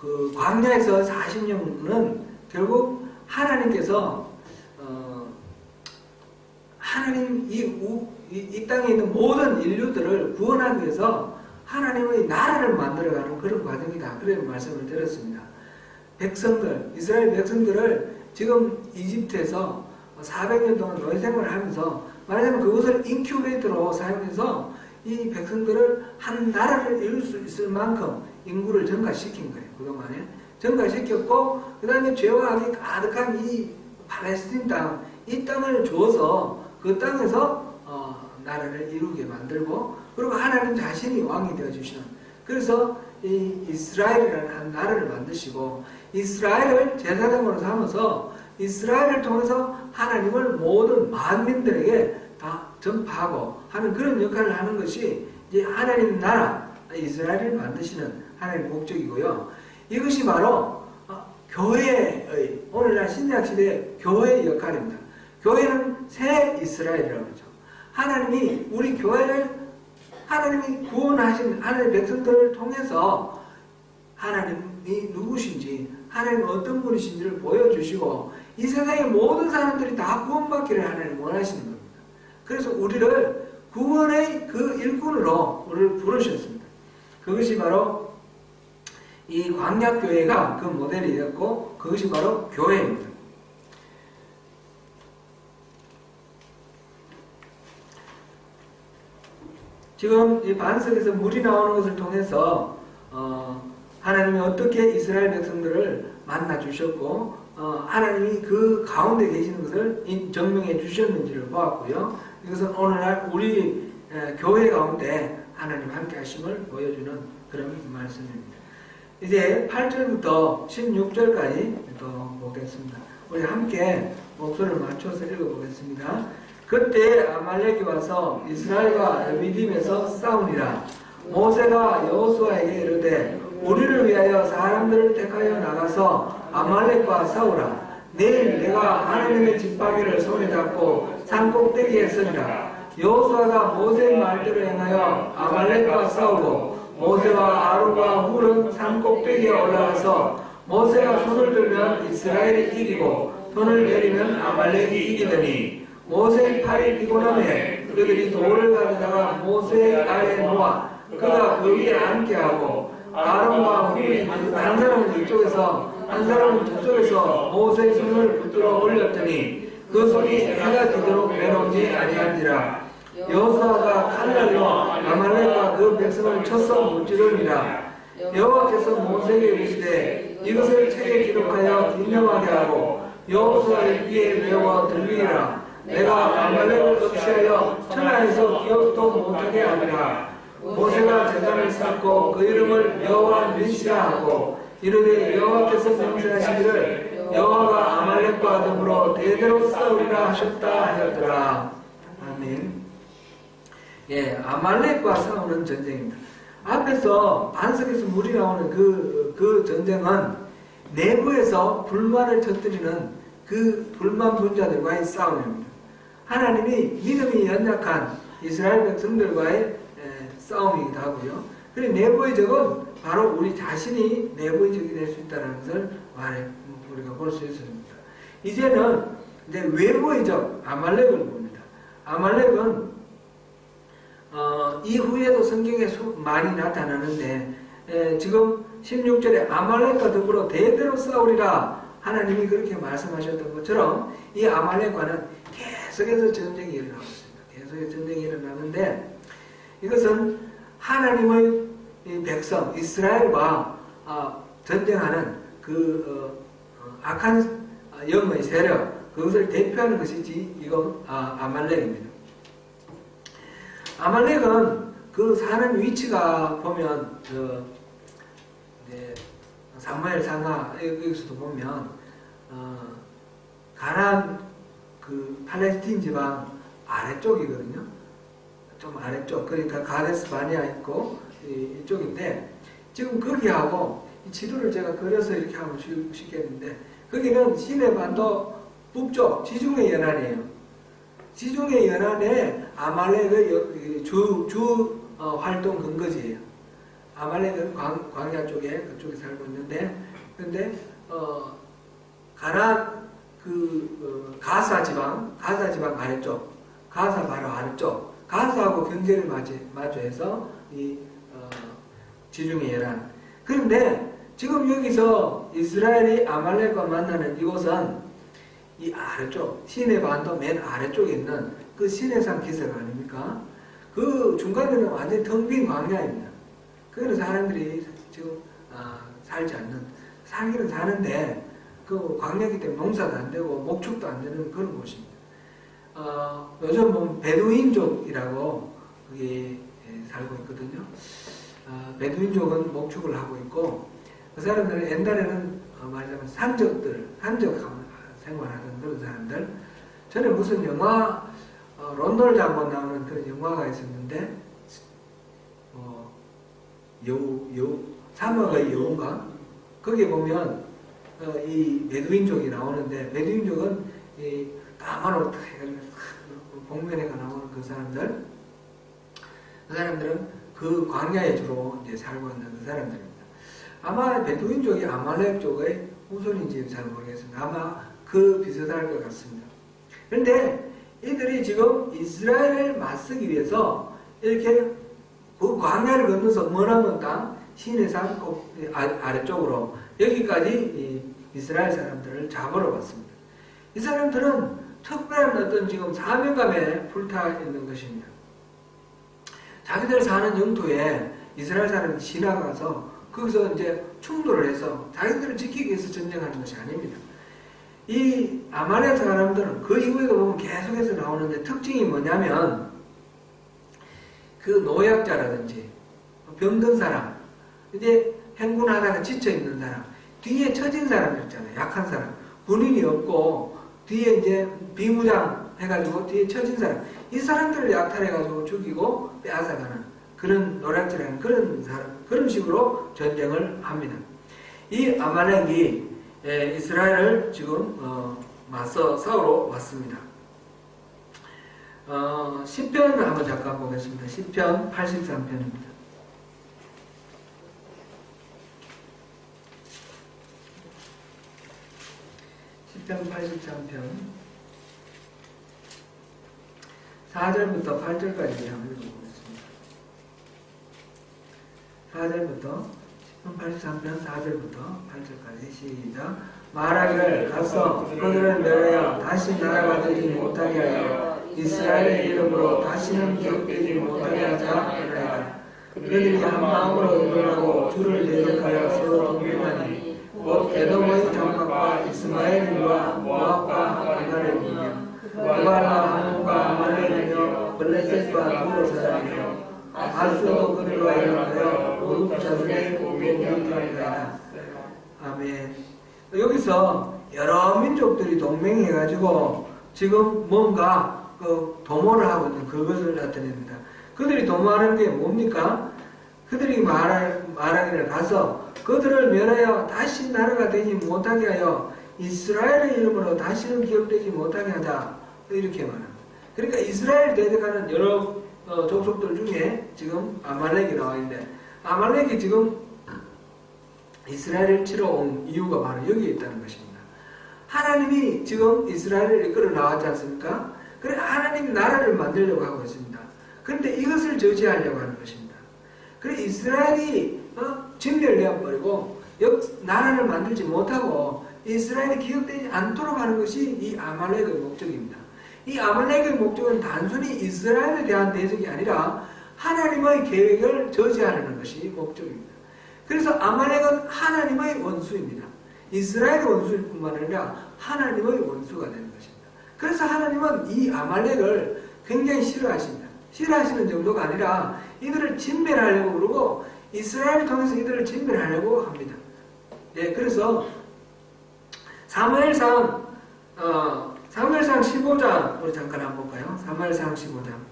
그 광야에서 40년은 결국 하나님께서 하나님 이 땅에 있는 모든 인류들을 구원하기 위해서 하나님의 나라를 만들어가는 그런 과정이다. 그런 말씀을 드렸습니다. 백성들, 이스라엘 백성들을 지금 이집트에서 400년 동안 노예 생활을 하면서 말하자면 그것을 인큐베이터로 사용해서 이 백성들을 한 나라를 이룰 수 있을 만큼 인구를 증가시킨 거예요. 그동안에 증가시켰고 그 다음에 죄와 악이 가득한 이 팔레스틴 땅, 이 땅을 주어서 그 땅에서 나라를 이루게 만들고 그리고 하나님 자신이 왕이 되어주시는, 그래서 이 이스라엘이라는 한 나라를 만드시고 이스라엘을 제사장으로 삼아서 이스라엘을 통해서 하나님을 모든 만민들에게 다 전파하고 하는 그런 역할을 하는 것이 이제 하나님 나라 이스라엘을 만드시는 하나님의 목적이고요. 이것이 바로 교회의 오늘날 신약 시대의 교회의 역할입니다. 교회는 새 이스라엘이라고 그러죠. 하나님이 우리 교회를 하나님이 구원하신 하나님의 백성들을 통해서 하나님이 누구신지 하나님 어떤 분이신지를 보여주시고 이 세상의 모든 사람들이 다 구원받기를 하나님 원하시는 겁니다. 그래서 우리를 구원의 그 일꾼으로 우리를 부르셨습니다. 그것이 바로 이 광야교회가 그 모델이 되었고 그것이 바로 교회입니다. 지금 이 반석에서 물이 나오는 것을 통해서 하나님이 어떻게 이스라엘 백성들을 만나 주셨고 하나님이 그 가운데 계시는 것을 증명해 주셨는지를 보았고요. 이것은 오늘날 우리 교회 가운데 하나님 함께 하심을 보여주는 그런 말씀입니다. 이제 8절부터 16절까지 또 보겠습니다. 우리 함께 목소리를 맞춰서 읽어보겠습니다. 그때 아말렉이 와서 이스라엘과 르비딤에서 싸우니라. 모세가 여호수아에게 이르되 우리를 위하여 사람들을 택하여 나가서 아말렉과 싸우라. 내일 내가 하나님의 집바위를 손에 잡고 산꼭대기에 서리라. 여호수아가 모세의 말대로 행하여 아말렉과 싸우고 모세와 아론과 훌은 산꼭대기에 올라가서 모세가 손을 들면 이스라엘이 이기고 손을 내리면 아말렉이 이기더니 모세의 팔이 피곤하매 그들이 돌을 가져다가 모세의 아래에 놓아 그가 그 위에 앉게 하고 아론과 훌이 한 사람은 이쪽에서 한 사람은 저쪽에서 모세의 손을 붙들어 올렸더니 그 손이 해가 지도록 내려오지 아니한지라. 여호수아가 칼날로 아말렉과 그 백성을 쳐서 무찌르니라. 여호와께서 모세에게 이르시되 이것을 책에 기록하여 기념하게 하고 여호수아의 귀에 외워 들리리라. 내가 아말렉을 없이하여 천하에서 기억도 못하게 하리라. 모세가 제단을 쌓고 그 이름을 여호와 니시라 하고 이르되 여호와께서 명세하시기를 여호와가 아말렉과 더불어 대대로 싸우리라 하셨다 하였더라. 아멘. 예, 아말렉과 싸우는 전쟁입니다. 앞에서 반석에서 물이 나오는 그 전쟁은 내부에서 불만을 터뜨리는 그 불만 분자들과의 싸움입니다. 하나님이 믿음이 연약한 이스라엘 백성들과의 싸움이기도 하고요. 그리고 내부의 적은 바로 우리 자신이 내부의 적이 될 수 있다는 것을 우리가 볼 수 있습니다. 이제는 이제 외부의 적 아말렉을 봅니다. 아말렉은 이후에도 성경에 많이 나타나는데 지금 16절에 아말렉과 더불어 대대로 싸우리라 하나님이 그렇게 말씀하셨던 것처럼 이 아말렉과는 계속해서 전쟁이 일어나고 있습니다. 계속해서 전쟁이 일어나는데 이것은 하나님의 백성 이스라엘과 전쟁하는 그 악한 영의 세력 그것을 대표하는 것이지 이건 아말렉입니다. 아말렉은 그 사는 위치가 보면 사무엘 상하 여기서도 보면 가나안 그 팔레스틴 지방 아래쪽이거든요. 좀 아래쪽 그러니까 가데스 바네아 있고 이쪽인데 지금 거기하고 이 지도를 제가 그려서 이렇게 하면 쉽겠는데 거기는 시내 반도 북쪽 지중해 연안이에요. 지중해 연안에 아말렉의 주 활동 근거지예요. 아말렉은 광야 쪽에 그쪽에 살고 있는데 근데 가나안 가사 지방 아래쪽 가사 바로 아래쪽 가사하고 경계를 마주해서 이 지중해 연안. 그런데 지금 여기서 이스라엘이 아말렉과 만나는 이곳은 이 아래쪽 시내 반도 맨 아래쪽에 있는 그 시내산 기슭 아닙니까? 그 중간에는 완전히 텅 빈 광야입니다. 그거는 사람들이 지금 살지 않는 살기는 사는데 그 광야이기 때문에 농사도 안 되고 목축도 안 되는 그런 곳입니다. 요즘 보면 베두인족이라고 거기 살고 있거든요. 베두인족은 목축을 하고 있고 그 사람들은 옛날에는 말하자면 산적 생활하던 그런 사람들. 전에 무슨 영화 론돌 장군 나오는 그런 영화가 있었는데 사막의 여우인가? 거기에 보면 이 베두인족이 나오는데 베두인족은 이 까만 옷 복면회가 나오는 그 사람들은 그 광야에 주로 이제 살고 있는 그 사람들입니다. 아마 베두인족이 아말렉 쪽의 후손인지는 잘 모르겠습니다. 아마 그 비슷할 것 같습니다. 그런데 이들이 지금 이스라엘을 맞서기 위해서 이렇게 그 광야를 건너서 머나먼 땅 시내 산 아래쪽으로 여기까지 이 이스라엘 사람들을 잡으러 왔습니다. 이 사람들은 특별한 어떤 지금 사명감에 불타 있는 것입니다. 자기들 사는 영토에 이스라엘 사람이 지나가서 거기서 이제 충돌을 해서 자기들을 지키기 위해서 전쟁하는 것이 아닙니다. 이 아말렉 사람들은 그 이후에도 보면 계속해서 나오는데 특징이 뭐냐면 그 노약자라든지 병든 사람, 이제 행군하다가 지쳐있는 사람, 뒤에 처진 사람 있잖아요. 약한 사람, 군인이 없고 뒤에 이제 비무장 해가지고 뒤에 처진 사람, 이 사람들을 약탈해가지고 죽이고 빼앗아가는 그런 노략질하는 그런 사람, 그런 식으로 전쟁을 합니다. 이 아말렉이 이스라엘을 지금 맞서 싸우러 왔습니다. 시편 한번 잠깐 보겠습니다. 시편 83편입니다. 시편 83편 4절부터 8절까지 한번 읽어보겠습니다. 4절부터 시편 83편 4절부터 8절까지 시작. 말하기를 가서 그들을 멸하여 다시 나라가 되지 못하게 하여 이스라엘의 이름으로 다시는 기억되지 못하게 하자 하나이다. 그들이 한 마음으로 일어나고 주를 대적하여 서로 동맹하니 곧 에돔의 장막과 이스마엘과 모압과 아말렉 이며 그발과 하몬과 아말렉이며 블레셋과 두로 사람이며 아수도 그들과 일어나여 모두 자손의 공격이 되리이다. 아멘. 여기서 여러 민족들이 동맹해가지고 지금 뭔가 도모를 하고 있는 그것을 나타냅니다. 그들이 도모하는 게 뭡니까? 그들이 말하기를 가서 그들을 멸하여 다시 나라가 되지 못하게 하여 이스라엘의 이름으로 다시는 기억되지 못하게 하자. 이렇게 말합니다. 그러니까 이스라엘 대적하는 여러 족속들 중에 지금 아말렉이 나와 있는데 아말렉이 지금 이스라엘을 치러 온 이유가 바로 여기에 있다는 것입니다. 하나님이 지금 이스라엘을 이끌어 나왔지 않습니까? 그래 하나님이 나라를 만들려고 하고 있습니다. 그런데 이것을 저지하려고 하는 것입니다. 그래 이스라엘이 진멸되어버리고 나라를 만들지 못하고 이스라엘이 기억되지 않도록 하는 것이 이 아말렉의 목적입니다. 이 아말렉의 목적은 단순히 이스라엘에 대한 대적이 아니라 하나님의 계획을 저지하려는 것이 목적입니다. 그래서 아말렉은 하나님의 원수입니다. 이스라엘의 원수일 뿐만 아니라 하나님의 원수가 되는 것입니다. 그래서 하나님은 이 아말렉을 굉장히 싫어하십니다. 싫어하시는 정도가 아니라 이들을 진멸하려고 그러고 이스라엘을 통해서 이들을 진멸하려고 합니다. 네, 그래서 사무엘상 15장 우리 잠깐 한번 볼까요? 사무엘상 15장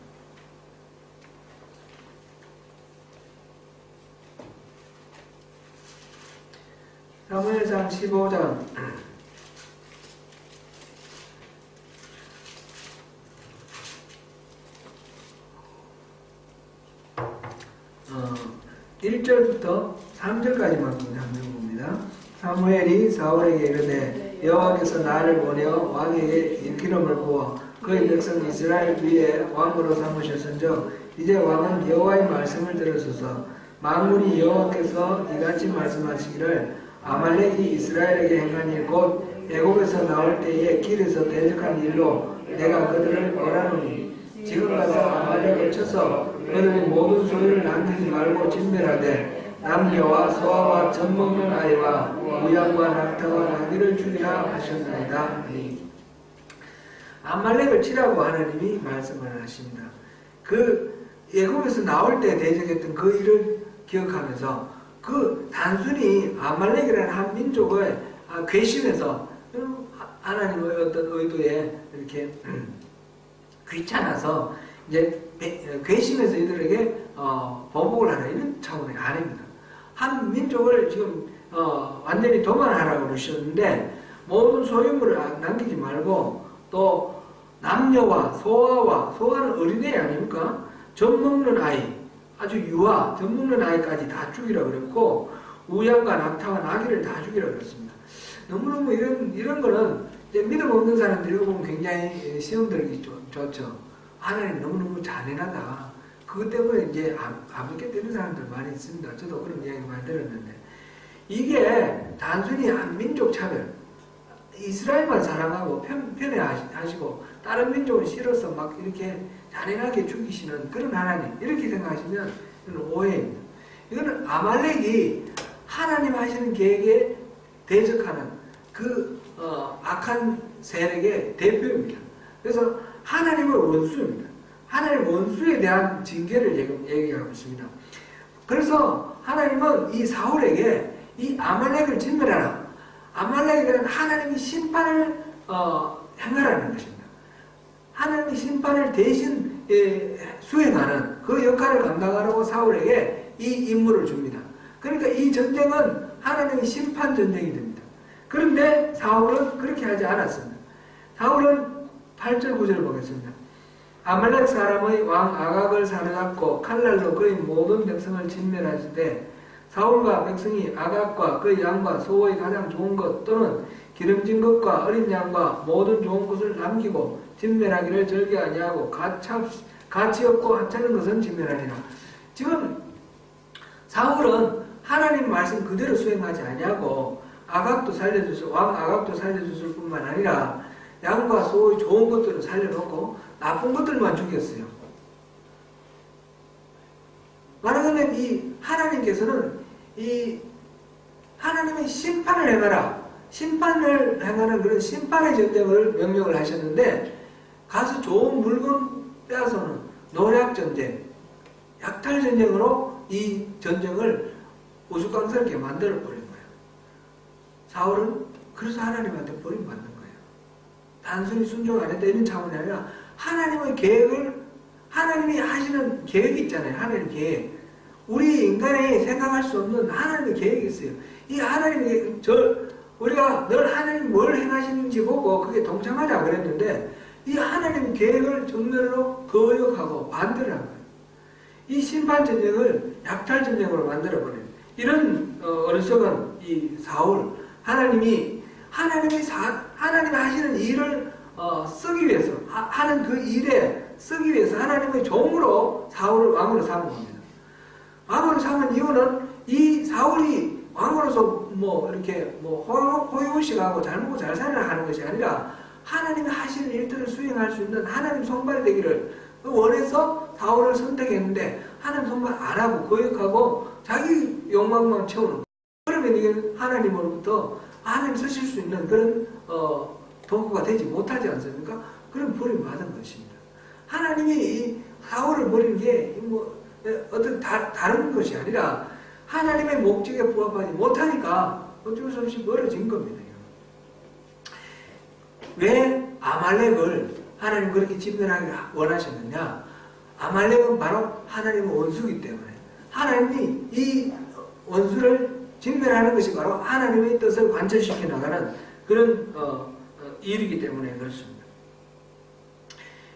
사무엘상 15장 1절부터 3절까지만 한번 봅니다. 사무엘이 사울에게 이르되 여호와께서 나를 보내어 왕에게 기름을 부어 그의 백성 이스라엘 위에 왕으로 삼으셨은즉 이제 왕은 여호와의 말씀을 들으소서. 만군이 여호와께서 이같이 말씀하시기를 아말렉이 이스라엘에게 행한 일 곧 애굽에서 나올 때에 길에서 대적한 일로 내가 그들을 벌하노니 지금 가서 아말렉을 쳐서 그들의 모든 소유를 남기지 말고 진멸하되 남녀와 소아와 젖먹는 아이와 우양과 낙타와 나귀를 죽이라 하셨나이다. 아말렉을 치라고 하나님이 말씀을 하십니다. 그 애굽에서 나올 때 대적했던 그 일을 기억하면서 그 단순히 아말렉이라는 한 민족의 괘씸해서 하나님의 어떤 의도에 이렇게 귀찮아서 이제 괘씸해서 이들에게 보복을 하는 이런 차원이 아닙니다. 한 민족을 지금 완전히 도만하라고 그러셨는데 모든 소유물을 남기지 말고 또 남녀와 소아는 어린애 아닙니까? 젖먹는 아이, 아주 유아, 젖먹는 아이까지 다 죽이라고 그랬고 우양과 낙타와 나귀를 다 죽이라고 그랬습니다. 너무너무 이런 거는 이제 믿음 없는 사람들이 보면 굉장히 시험 들기 좋죠. 하나님 너무너무 잔인하다. 그것 때문에 이제 안 믿게 되는 사람들 많이 있습니다. 저도 그런 이야기 많이 들었는데 이게 단순히 한 민족 차별, 이스라엘만 사랑하고 편애하시고 다른 민족은 싫어서 막 이렇게 잔인하게 죽이시는 그런 하나님 이렇게 생각하시면 이건 오해입니다. 이거는 아말렉이 하나님 하시는 계획에 대적하는 그 악한 세력의 대표입니다. 그래서 하나님의 원수입니다. 하나님의 원수에 대한 징계를 지금 얘기하고 있습니다. 그래서 하나님은 이 사울에게 이 아말렉을 진멸하라. 아말렉에 대한 하나님의 심판을 행하라는 것입니다. 하나님의 심판을 대신 수행하는 그 역할을 감당하라고 사울에게 이 임무를 줍니다. 그러니까 이 전쟁은 하나님의 심판 전쟁이 됩니다. 그런데 사울은 그렇게 하지 않았습니다. 사울은 8절 9절을 보겠습니다. 아말렉 사람의 왕 아각을 사로잡고 칼날로 그의 모든 백성을 진멸하시되 사울과 백성이 아각과 그의 양과 소의 가장 좋은 것 또는 기름진 것과 어린 양과 모든 좋은 것을 남기고 진멸하기를 절개 아니하고 가치 없고 하찮은 것은 진멸하리라. 지금 사울은 하나님 말씀 그대로 수행하지 아니하고 아각도 살려주실 왕 아각도 살려주실 뿐만 아니라 양과 소의 좋은 것들을 살려놓고 나쁜 것들만 죽였어요. 말하자면 이 하나님께서는 이 하나님의 심판을 행하라. 심판을 행하는 그런 심판의 전쟁을 명령을 하셨는데 가서 좋은 물건 빼앗아서는 노략전쟁, 약탈전쟁으로 이 전쟁을 우스꽝스럽게 만들어버린 거예요. 사울은 그래서 하나님한테 버림받는 거예요. 단순히 순종 안 했다 이런 차원이 아니라 하나님의 계획을 하나님이 하시는 계획이 있잖아요. 하나님 계획. 우리 인간이 생각할 수 없는 하나님의 계획이 있어요. 이 하나님의 우리가 늘 하나님 뭘 행하시는지 보고 그게 동참하자 그랬는데 이 하나님의 계획을 정면으로 거역하고 반대를 한 거예요. 이 심판 전쟁을 약탈 전쟁으로 만들어버려요. 이런 어리석은 이 사울 하나님이 하시는 일을 쓰기 위해서 하는 그 일에 쓰기 위해서 하나님의 종으로 사울을 왕으로 삼은 겁니다. 왕으로 삼은 이유는 이 사울이 왕으로서 이렇게 호의호식하고 잘 먹고 잘 살아야 하는 것이 아니라 하나님이 하시는 일들을 수행할 수 있는 하나님 손발이 되기를 원해서 사울을 선택했는데 하나님 손발 안 하고 거역하고 자기 욕망만 채우는. 그러면 이게 하나님으로부터 하나님 쓰실 수 있는 그런 도구가 되지 못하지 않습니까? 그럼 버림받은 것입니다. 하나님이 이 사울을 버린 게 어떤 다른 것이 아니라 하나님의 목적에 부합하지 못하니까 어쩔 수 없이 멀어진 겁니다. 왜 아말렉을 하나님 그렇게 진멸하기를 원하셨느냐? 아말렉은 바로 하나님의 원수이기 때문에 하나님이 이 원수를 진멸하는 것이 바로 하나님의 뜻을 관철시켜 나가는 그런 일이기 때문에 그렇습니다.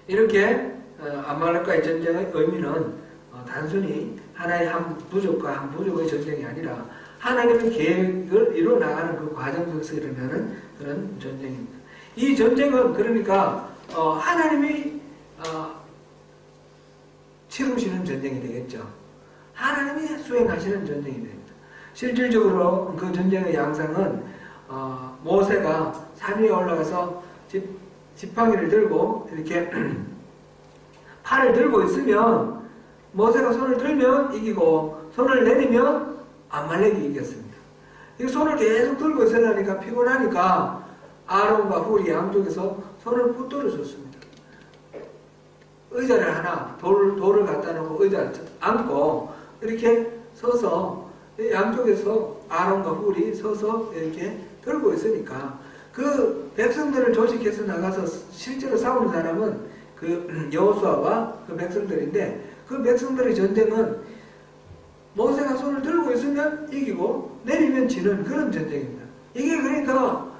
이렇게 아말렉과의 전쟁의 의미는 단순히 하나의 한 부족과 한 부족의 전쟁이 아니라 하나님의 계획을 이루어 나가는 그 과정 속에서 일어나는 그런 전쟁입니다. 이 전쟁은 그러니까 하나님이 치르시는 전쟁이 되겠죠. 하나님이 수행하시는 전쟁이 됩니다. 실질적으로 그 전쟁의 양상은 모세가 산 위에 올라가서 지팡이를 들고 이렇게 팔을 들고 있으면 모세가 손을 들면 이기고 손을 내리면 아말렉이 이겼습니다. 이 손을 계속 들고 있으려니까 피곤하니까 아론과 훌이 양쪽에서 손을 붙들어 줬습니다. 의자를 하나 돌을 갖다 놓고 의자를 앉고 이렇게 서서 양쪽에서 아론과 훌이 서서 이렇게 들고 있으니까 그 백성들을 조직해서 나가서 실제로 싸우는 사람은 그 여호수아와 그 백성들인데, 그 백성들의 전쟁은 모세가 손을 들고 있으면 이기고 내리면 지는 그런 전쟁입니다. 이게 그러니까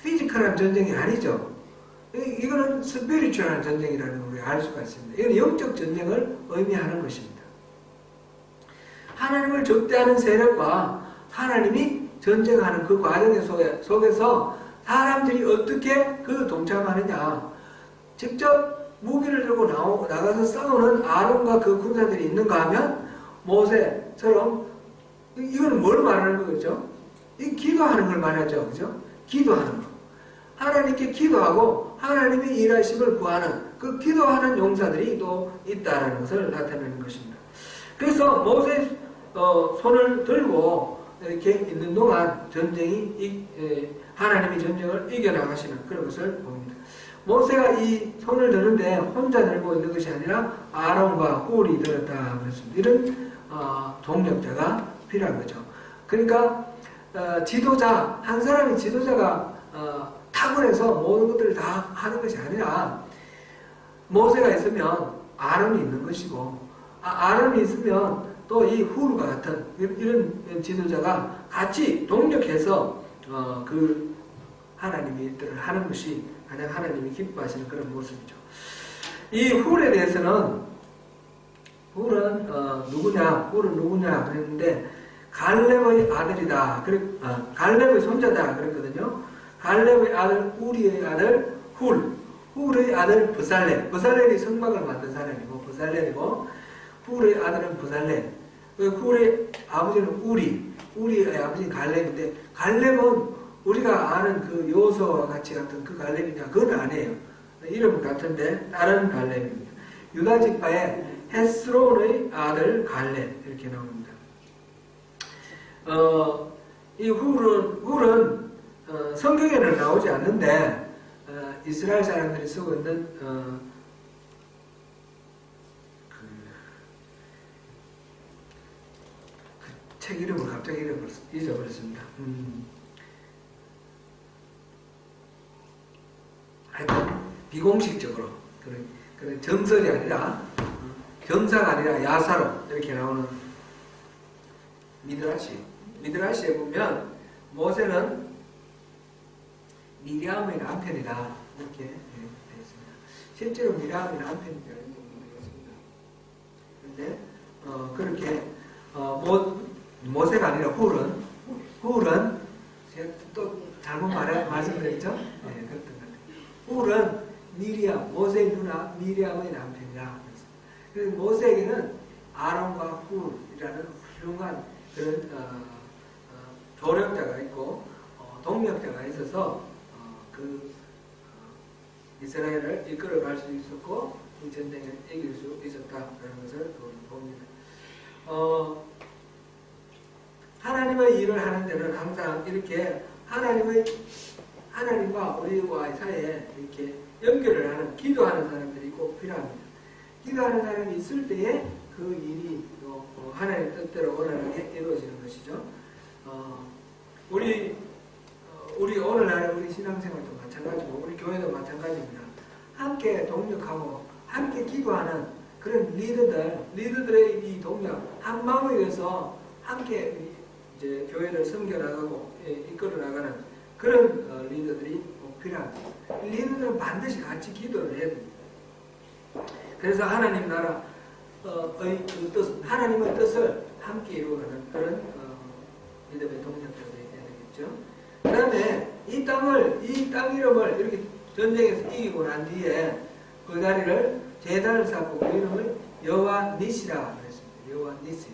피지컬한 전쟁이 아니죠. 이거는 스피리추얼한 전쟁이라는 걸 우리가 알 수가 있습니다. 이건 영적 전쟁을 의미하는 것입니다. 하나님을 적대하는 세력과 하나님이 전쟁하는 그 과정 속에서 사람들이 어떻게 그 동참하느냐. 직접 무기를 들고 나가서 싸우는 아론과 그 군사들이 있는가 하면 모세처럼, 이거는 뭘 말하는 거죠? 이 기도하는 걸 말하죠. 그죠? 기도하는 거. 하나님께 기도하고 하나님의 일하심을 구하는 그 기도하는 용사들이 또 있다는 것을 나타내는 것입니다. 그래서 모세 손을 들고 이렇게 있는 동안 하나님이 전쟁을 이겨나가시는 그런 것을 봅니다. 모세가 이 손을 드는데 혼자 들고 있는 것이 아니라 아론과 훌이 들었다 그랬습니다. 이런 동력자가 필요한 거죠. 그러니까 지도자, 한 사람이 지도자가 탁월해서 모든 것들을 다 하는 것이 아니라 모세가 있으면 아론이 있는 것이고, 아론이 있으면 또 이 훌과 같은 이런 지도자가 같이 동력해서 그 하나님의 일들을 하는 것이 가장 하나님이 기뻐하시는 그런 모습이죠. 이 훌에 대해서는, 훌은 누구냐 그랬는데 갈렙의 아들이다. 갈렙의 손자다 그랬거든요. 갈렙의 아들 우리의 아들 훌의 아들 브살렐이 성막을 만든 사람이고 브살렐이고, 훌의 아들은 브살렐. 훌의 아버지는 우리의 아버지는 갈렙인데, 갈렙은 우리가 아는 그 여호수아와 같이 같은 그 갈렙이냐? 그건 아니에요. 이름은 같은데 다른 갈렙입니다. 유다 지파의 헤스론의 아들 갈렙 이렇게 나옵니다. 이 훌은 성경에는 나오지 않는데 이스라엘 사람들이 쓰고 있는 책 이름을 갑자기 잊어버렸습니다. 하여튼 비공식적으로 그런 정설이 아니라 경사가 아니라 야사로 이렇게 나오는 미드라시에 보면 모세는 미리암의 남편이다 이렇게 되어 있습니다. 실제로 미리암의 남편인지는 모르겠습니다. 그런데 그렇게 모세가 아니라 훌은 제가 또 잘못 말씀드렸죠? 네, 그랬던 것 같아요. 훌은 모세의 누나 미리암의 남편이라. 그래서 모세에게는 아론과 훌이라는 훌륭한 그런 조력자가 있고 동력자가 있어서 이스라엘을 이끌어갈 수 있었고 이 전쟁을 이길 수 있었다라는 것을 봅니다. 하나님의 일을 하는 데는 항상 이렇게 하나님과 우리와의 사이에 이렇게 연결을 하는, 기도하는 사람들이 꼭 필요합니다. 기도하는 사람이 있을 때에 그 일이 하나님의 뜻대로 원활하게 이루어지는 것이죠. 우리 오늘날의 우리 신앙생활도 마찬가지고 우리 교회도 마찬가지입니다. 함께 동력하고 함께 기도하는 그런 리더들의 이 동력, 한 마음에 의해서 함께 이제 교회를 섬겨나가고 이끌어나가는 그런 리더들이 필요합니다. 리더들은 반드시 같이 기도를 해야 됩니다. 그래서 하나님 나라의 그 뜻, 하나님의 뜻을 함께 이루어가는 그런 리더의 동력들이 되어야 되겠죠. 그 다음에 이 땅 이름을 이렇게 전쟁에서 이기고 난 뒤에 그 다리를 제단을 쌓고 그 이름을 여호와 니시라 그랬습니다. 여호와 니시.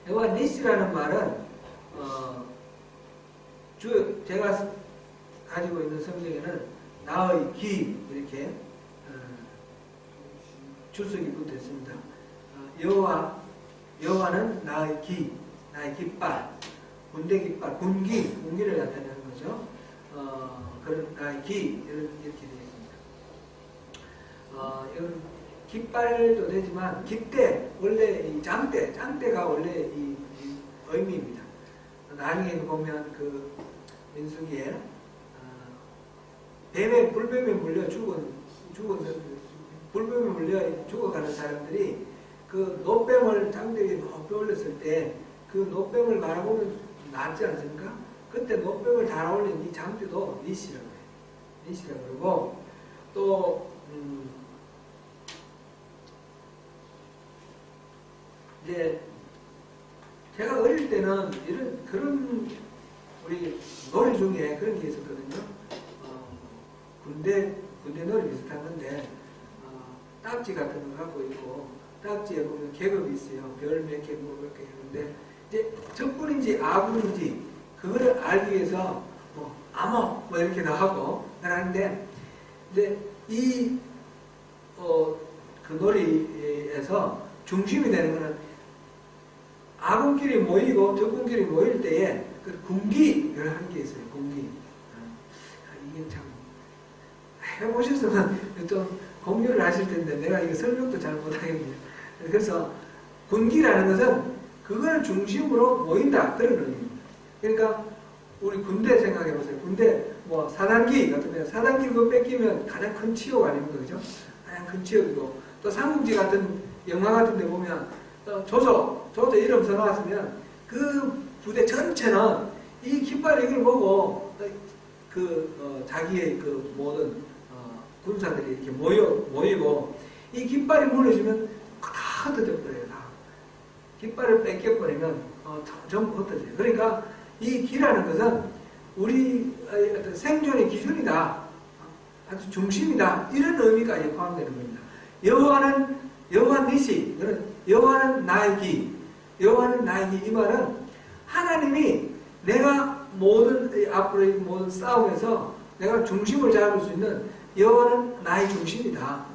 여호와 니시라는 말은 제가 가지고 있는 성경에는 나의 기 이렇게 주석이 붙어 있습니다. 여호와는 나의 기, 나의 깃발, 군대 깃발, 군기를 나타내는 거죠. 그런 나의 기 이렇게 되어 있습니다. 이건 깃발도 되지만 깃대, 원래 이 장대가 원래 이 의미입니다. 나중에 보면 그 민수기에 불뱀에 물려 불뱀에 물려 죽어가는 사람들이 그 노뱀을 장대에 높이 올렸을 때 그 노뱀을 바라보면 낫지 않습니까? 그때 노뱀을 달아올린 이 장대도 니시라고 해요. 니시라고 그러고 또 이제 제가 어릴 때는 그런 우리 노래 중에 그런 게 있었거든요. 군대 노래 비슷한 건데 딱지 같은 거 갖고 있고 딱지에 보면 계급이 있어요. 별 몇 개, 뭐 몇 개 있는데 이제 적군인지 아군인지 그거를 알기 위해서 뭐 암호 뭐 이렇게 나가고 하는데 이제 그 놀이에서 중심이 되는 거는 아군끼리 모이고 적군끼리 모일 때에 그 군기를 하는 게 있어요. 군기. 이게 참 해보셨으면 좀 공유를 하실 텐데 내가 이거 설명도 잘 못하겠네요. 그래서 군기라는 것은 그걸 중심으로 모인다 그런 의미입니다. 그러니까 우리 군대 생각해 보세요. 군대 뭐 사단기 같은 사단기 그거 뺏기면 가장 큰 치욕 아닙니까, 그죠? 가장 큰 치욕이고 또 삼국지 같은 영화 같은 데 보면 조조 이름 써놨으면 그 부대 전체는 이 깃발 이걸 보고 자기의 그 모든 군사들이 이렇게 모이고 이 깃발이 무너지면 다 흩어져 버려요. 다. 깃발을 뺏겨버리면 전부 흩어져요. 그러니까 이 기라는 것은 우리 어떤 생존의 기준이다. 아주 중심이다. 이런 의미까지 포함되는 겁니다. 여호와는 니시, 여호와는 나의 기, 여호와는 나의 기. 이 말은 하나님이 내가 앞으로의 모든 싸움에서 내가 중심을 잡을 수 있는 여호와는 나의 중심이다.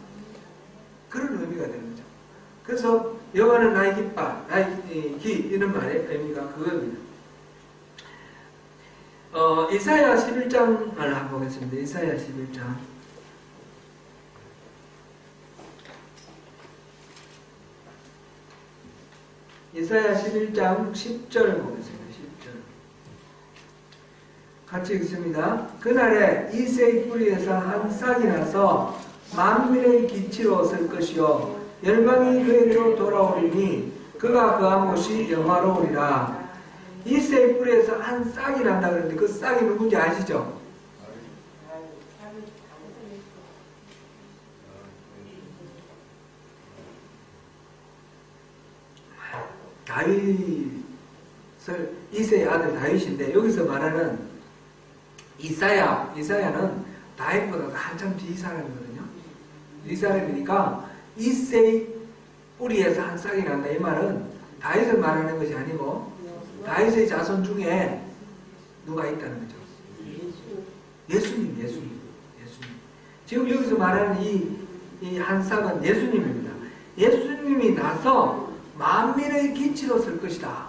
그런 의미가 되는 거죠. 그래서 여호와는 나의 깃발, 나의 기 이런 말의 의미가 그겁니다. 이사야 11장을 한번 보겠습니다. 이사야 11장. 이사야 11장 10절 보겠습니다. 10절. 같이 읽습니다. 그날에 이새의 뿌리에서 한 싹이 나서 만민의 기치로 설 것이요 열방이 그에게로 돌아오리니 그가 거한 곳이 영화로우리라. 이새의 뿌리에서 한 싹이 난다 그러는데 그 싹이 누군지 아시죠? 이새의 아들 다윗인데 여기서 말하는 이사야는 다윗보다 한참 뒤 사람이거든요. 이 사람이니까 이새의 뿌리에서 한 싹이 난다. 이 말은 다윗을 말하는 것이 아니고 다윗의 자손 중에 누가 있다는 거죠. 예수님. 지금 여기서 말하는 이 한 싹은 예수님입니다. 예수님이 나서 만민의 기치로 설 것이다.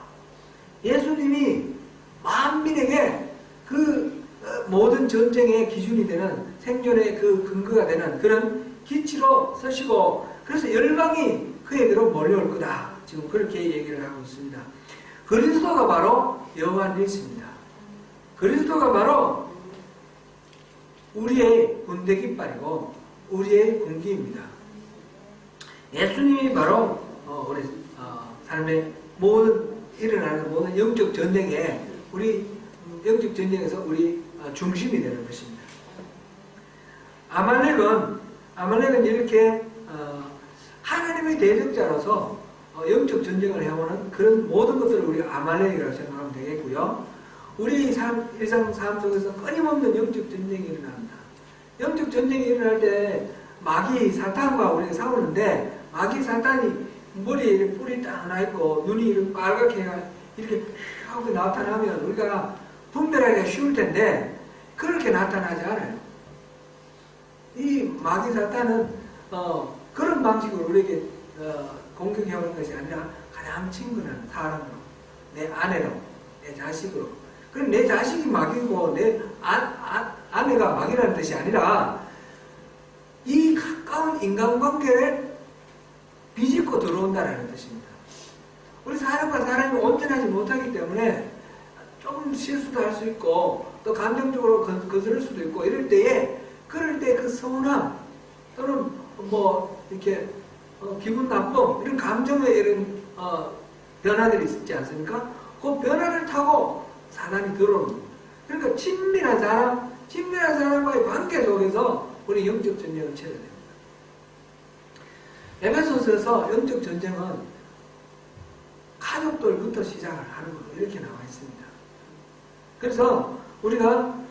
예수님이 만민에게 그 모든 전쟁의 기준이 되는 생존의 그 근거가 되는 그런 기치로 서시고 그래서 열방이 그에게로 몰려올 거다. 지금 그렇게 얘기를 하고 있습니다. 그리스도가 바로 여호와 니시입니다. 그리스도가 바로 우리의 군대 깃발이고 우리의 군기입니다. 예수님이 바로 우리 삶의 일어나는 모든 영적 전쟁에 우리 영적 전쟁에서 우리 중심이 되는 것입니다. 아말렉은 이렇게 하나님의 대적자로서 영적 전쟁을 해오는 그런 모든 것들을 우리가 아말렉이라고 생각하면 되겠고요. 우리 일상 삶 속에서 끊임없는 영적 전쟁이 일어납니다. 영적 전쟁이 일어날 때 마귀 사탄과 우리가 싸우는데 마귀 사탄이 머리에 뿔이 딱 나있고 눈이 이렇게 빨갛게 이렇게 하고 나타나면 우리가 분별하기가 쉬울 텐데 그렇게 나타나지 않아요. 이 마귀 사탄은 그런 방식으로 우리에게 공격해오는 것이 아니라 가장 친근한 사람으로, 내 아내로, 내 자식으로. 그럼 내 자식이 마귀고 내 아내가 마귀라는 뜻이 아니라 이 가까운 인간관계를 비집고 들어온다는 뜻입니다. 우리 사람과 사람이 온전하지 못하기 때문에 조금 실수도 할 수 있고 또 감정적으로 거스를 수도 있고 이럴 때에 그럴 때 그 서운함 또는 뭐 이렇게 기분 나쁨 이런 감정의 이런 변화들이 있지 않습니까? 그 변화를 타고 사단이 들어오는 겁니다. 그러니까 친밀한 사람과의 관계 속에서 우리 영적 전쟁을 쳐야 됩니다. 에베소서에서 영적 전쟁은 가족들부터 시작을 하는 걸로 이렇게 나와 있습니다. 그래서 우리가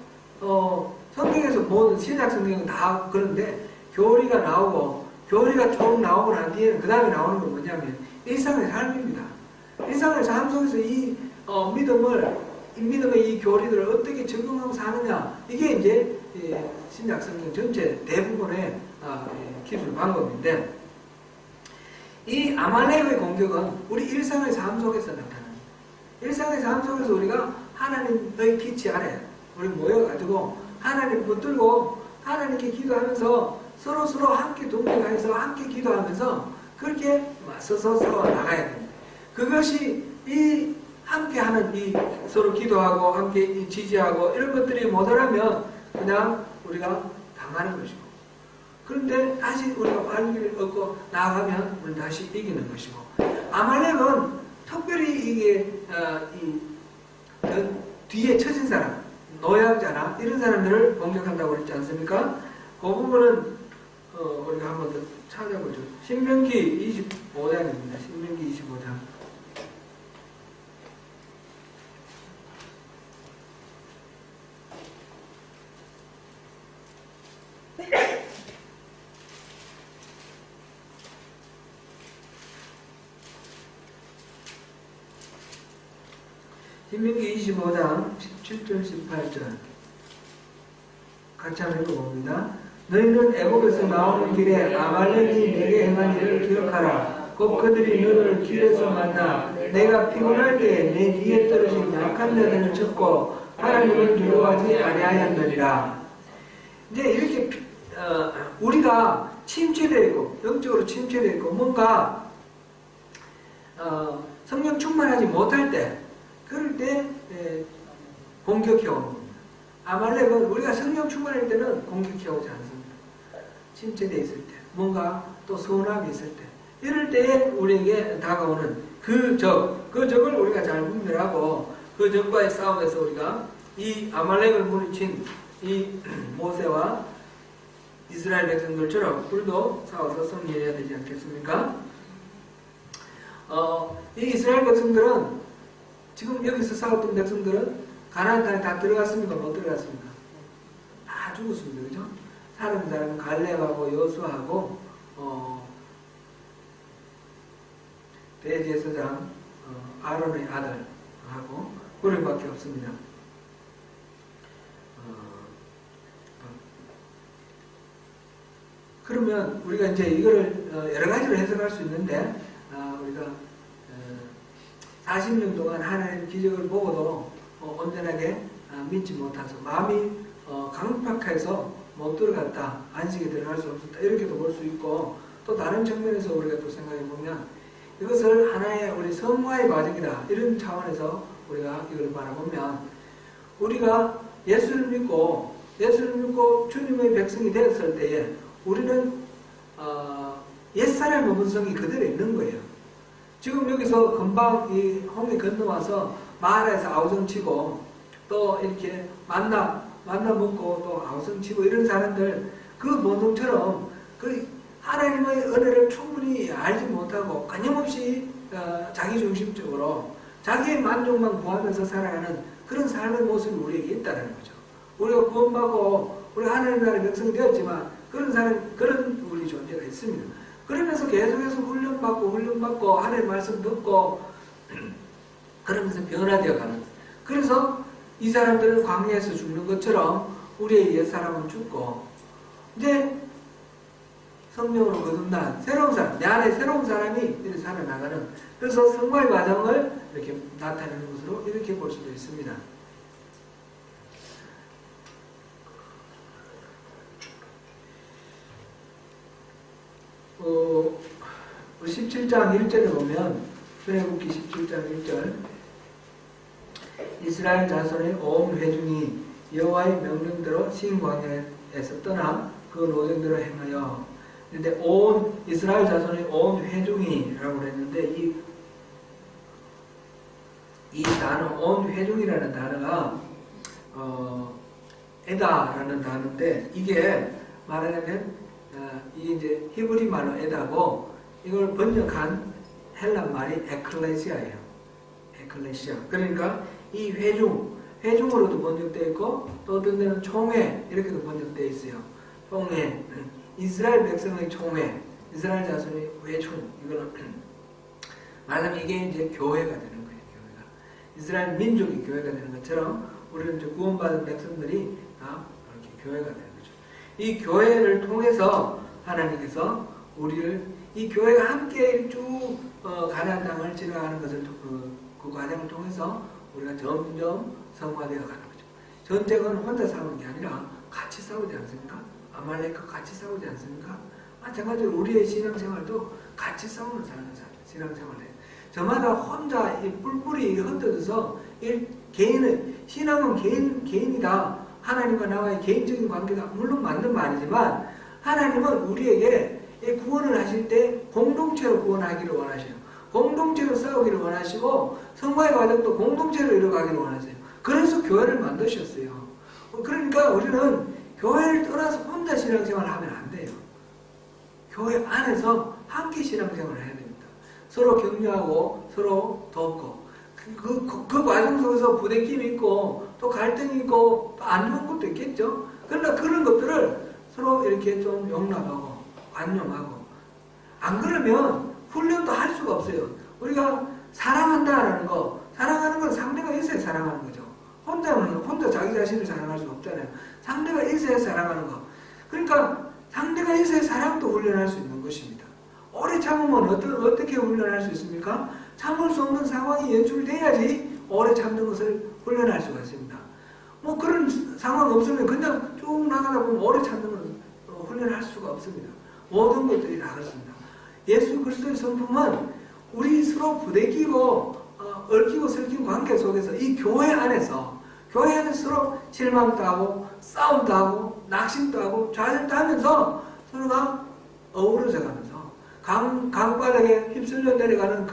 성경에서 모든 신약 성경은 다 그런데 교리가 나오고 교리가 좀 나오고 난 뒤에는 그 다음에 나오는 건 뭐냐면 일상의 삶입니다. 일상의 삶 속에서 이 믿음의 이 교리들을 어떻게 적용하고 사느냐 이게 이제 신약 성경 전체 대부분의 기술 방법인데 이 아말렉의 공격은 우리 일상의 삶 속에서 나타납니다. 일상의 삶 속에서 우리가 하나님의 기치 아래 우리 모여가지고 하나님 붙들고 하나님께 기도하면서 서로 함께 동행해서 함께 기도하면서 그렇게 맞서서 싸워 나가야 됩니다. 그것이 이 함께하는 이 서로 기도하고 함께 지지하고 이런 것들이 모자라면 그냥 우리가 당하는 것이고 그런데 다시 우리가 활기를 얻고 나아가면 우리는 다시 이기는 것이고 아말렉은 특별히 이게 뒤에 처진 사람 노약자나 이런 사람들을 공격한다고 그랬지 않습니까? 그 부분은 우리가 한번 더 찾아보죠. 신명기 25장입니다. 신명기 25장. 신명기 25장 17절 18절 같이 한번 읽어봅니다. 너희는 애굽에서 나오는 길에 아말렉이 내게 행한 일을 기억하라. 곧 그들이 너를 길에서 만나 내가 피곤할 때에 내 뒤에 떨어진 약한 자들을 쳤고 하나님을 두려워하지 아니하였느니라. 이제 이렇게 우리가 침체되어 있고 영적으로 침체되어 있고 뭔가 성령 충만하지 못할 때 그럴 때 공격해 오는 겁니다. 아말렉은 우리가 성령 충만할 때는 공격해 오지 않습니다. 침체되어 있을 때 뭔가 또 서운함이 있을 때 이럴 때에 우리에게 다가오는 그 적을 우리가 잘 분별하고 그 적과의 싸움에서 우리가 이 아말렉을 물리친 이 모세와 이스라엘 백성들처럼 우리도 싸워서 승리해야 되지 않겠습니까? 이 이스라엘 백성들은 지금 여기서 싸웠던 백성들은 가나안 땅에 다 들어갔습니까? 못 들어갔습니까? 다 죽었습니다. 그죠? 사는 사람은 갈렙하고 여수하고 대제사장 아론의 아들하고 그들밖에 없습니다. 그러면 우리가 이제 이거를 여러 가지로 해석할 수 있는데 우리가 40년 동안 하나님의 기적을 보고도 온전하게 믿지 못해서 마음이 강팍해서 못 들어갔다, 안식에 들어갈 수 없었다 이렇게도 볼 수 있고 또 다른 측면에서 우리가 또 생각해 보면 이것을 하나의 우리 성화의 과정이다 이런 차원에서 우리가 이걸 바라보면 우리가 예수를 믿고 주님의 백성이 되었을 때에 우리는 옛사람의 본성이 그대로 있는 거예요. 지금 여기서 금방 이 홍해 건너와서 마을에서 아우성치고 또 이렇게 만나 먹고 또 아우성치고 이런 사람들 그 본성처럼 그 하나님의 은혜를 충분히 알지 못하고 끊임없이 자기중심적으로 자기의 만족만 구하면서 살아가는 그런 삶의 모습이 우리에게 있다는 거죠. 우리가 구원받고 우리가 하나님 나라의 백성이 되었지만 그런 우리 존재가 있습니다. 그러면서 계속해서 훈련받고 하나님의 말씀 듣고 그러면서 변화되어 가는. 그래서 이 사람들은 광야에서 죽는 것처럼 우리의 옛사람은 죽고 이제 성령으로 거듭난 새로운 사람, 내 안에 새로운 사람이 이렇게 살아나가는 그래서 성화의 과정을 이렇게 나타내는 것으로 이렇게 볼 수도 있습니다. 17장 1절에 보면 출애굽기 17장 1절 이스라엘 자손의 온 회중이 여호와의 명령대로 신 광야에 에서 떠나 그 노정대로 행하여. 근데 온 이스라엘 자손의 온 회중이라고 그랬는데 이 단어 온 회중이라는 단어가 에다라는 단어인데 이게 말하자면 이게 이제 히브리 말로 에다고 이걸 번역한 헬라 말이 에클레시아예요. 에클레시아. 그러니까 이 회중으로도 번역되어 있고 또 어떤 데는 총회 이렇게도 번역되어 있어요. 총회, 이스라엘 백성의 총회, 이스라엘 자손의 회중. 이거는 말하자면 이게 이제 교회가 되는 거예요. 교회가 이스라엘 민족이 교회가 되는 것처럼 우리는 이제 구원받은 백성들이 다 이렇게 교회가 되는 거죠. 이 교회를 통해서 하나님께서 우리를 이 교회가 함께 쭉 가나안 땅을 지나가는 것을 그 과정을 통해서 우리가 점점 성화되어 가는 거죠. 전쟁은 혼자 싸우는 게 아니라 같이 싸우지 않습니까? 아말렉과 같이 싸우지 않습니까? 마찬가지로 우리의 신앙생활도 같이 싸우는 신앙생활이에요. 저마다 혼자 이 뿔뿔이 흩어져서 개인은 신앙은 개인이다. 하나님과 나와의 개인적인 관계가 물론 맞는 말이지만 하나님은 우리에게 구원을 하실 때 공동체로 구원하기를 원하셔요. 공동체로 싸우기를 원하시고 성화의 과정도 공동체로 이뤄가기를 원하세요. 그래서 교회를 만드셨어요. 그러니까 우리는 교회를 떠나서 혼자 신앙생활을 하면 안 돼요. 교회 안에서 함께 신앙생활을 해야 됩니다. 서로 격려하고 서로 돕고 그 과정 속에서 부대낌이 있고 또 갈등이 있고 또 안 좋은 것도 있겠죠. 그러나 그런 것들을 서로 이렇게 좀 용납하고 관용하고 안 그러면 훈련도 할 수가 없어요. 우리가 사랑한다라는 거, 사랑하는 건 상대가 있어야 사랑하는 거죠. 혼자 자기 자신을 사랑할 수 없잖아요. 상대가 있어야 사랑하는 거. 그러니까 상대가 있어야 사랑도 훈련할 수 있는 것입니다. 오래 참으면 어떻게 훈련할 수 있습니까? 참을 수 없는 상황이 연출돼야지 오래 참는 것을 훈련할 수가 있습니다. 뭐 그런 상황 없으면 그냥 쭉 나가다 보면 오래 참는 것을 훈련할 수가 없습니다. 모든 것들이 다 그렇습니다. 예수 그리스도의 성품은 우리 서로 부대끼고 얽히고 설킨 관계 속에서 이 교회 안에서 서로 실망도 하고 싸움도 하고 낙심도 하고 좌절도 하면서 서로가 어우러져 가면서 강바닥에 휩쓸려 내려가는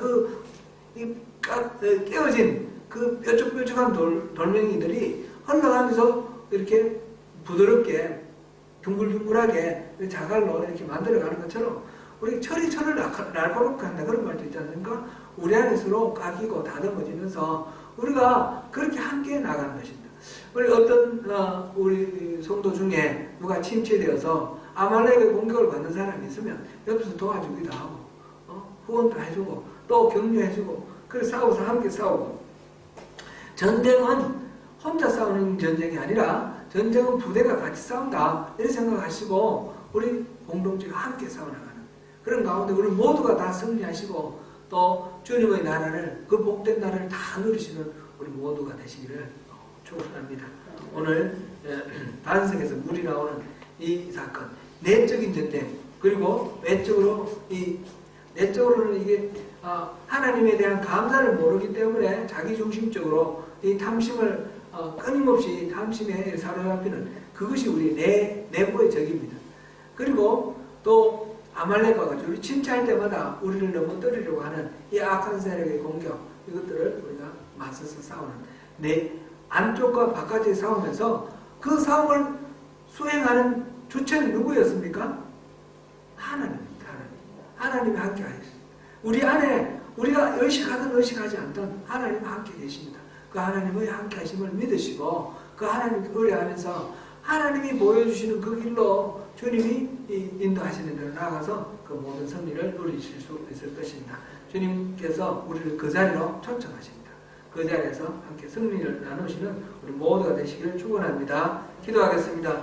깨어진 그 뾰족뾰족한 돌멩이들이 흘러가면서 이렇게 부드럽게 둥글둥글하게 자갈로 이렇게 만들어가는 것처럼 우리 철이 철을 날카롭게 한다 그런 말도 있지 않습니까? 우리 안에 서로 까기고 다듬어지면서 우리가 그렇게 함께 나가는 것입니다. 우리 어떤 우리 성도 중에 누가 침체되어서 아말렉의 공격을 받는 사람이 있으면 옆에서 도와주기도 하고 후원도 해주고 또 격려해주고 그래서 싸워서 함께 싸우고 전쟁은 혼자 싸우는 전쟁이 아니라 전쟁은 부대가 같이 싸운다 이렇게 생각하시고 우리 공동체가 함께 싸워나가는 그런 가운데 우리 모두가 다 승리하시고 또 주님의 나라를 그 복된 나라를 다 누리시는 우리 모두가 되시기를 축원합니다. 오늘 반석에서 물이 나오는 이 사건 내적인 전쟁 그리고 내적으로는 이게 하나님에 대한 감사를 모르기 때문에 자기중심적으로 이 탐심을 끊임없이 탐심에 사로잡히는 그것이 우리 내부의 적입니다. 그리고 또 아말렉과 같이 우리 침체할 때마다 우리를 넘어뜨리려고 하는 이 악한 세력의 공격 이것들을 우리가 맞서서 싸우는 내 안쪽과 바깥의 싸움에서 그 싸움을 수행하는 주체는 누구였습니까? 하나님입니다. 하나님이 함께 하셨습니다. 우리 안에 우리가 의식하든 의식하지 않든 하나님 함께 계십니다. 그 하나님의 함께 하심을 믿으시고 그 하나님께 의뢰하면서 하나님이 보여주시는 그 길로 주님이 인도하시는 대로 나아가서 그 모든 승리를 누리실 수 있을 것입니다. 주님께서 우리를 그 자리로 초청하십니다. 그 자리에서 함께 승리를 나누시는 우리 모두가 되시기를 축원합니다. 기도하겠습니다.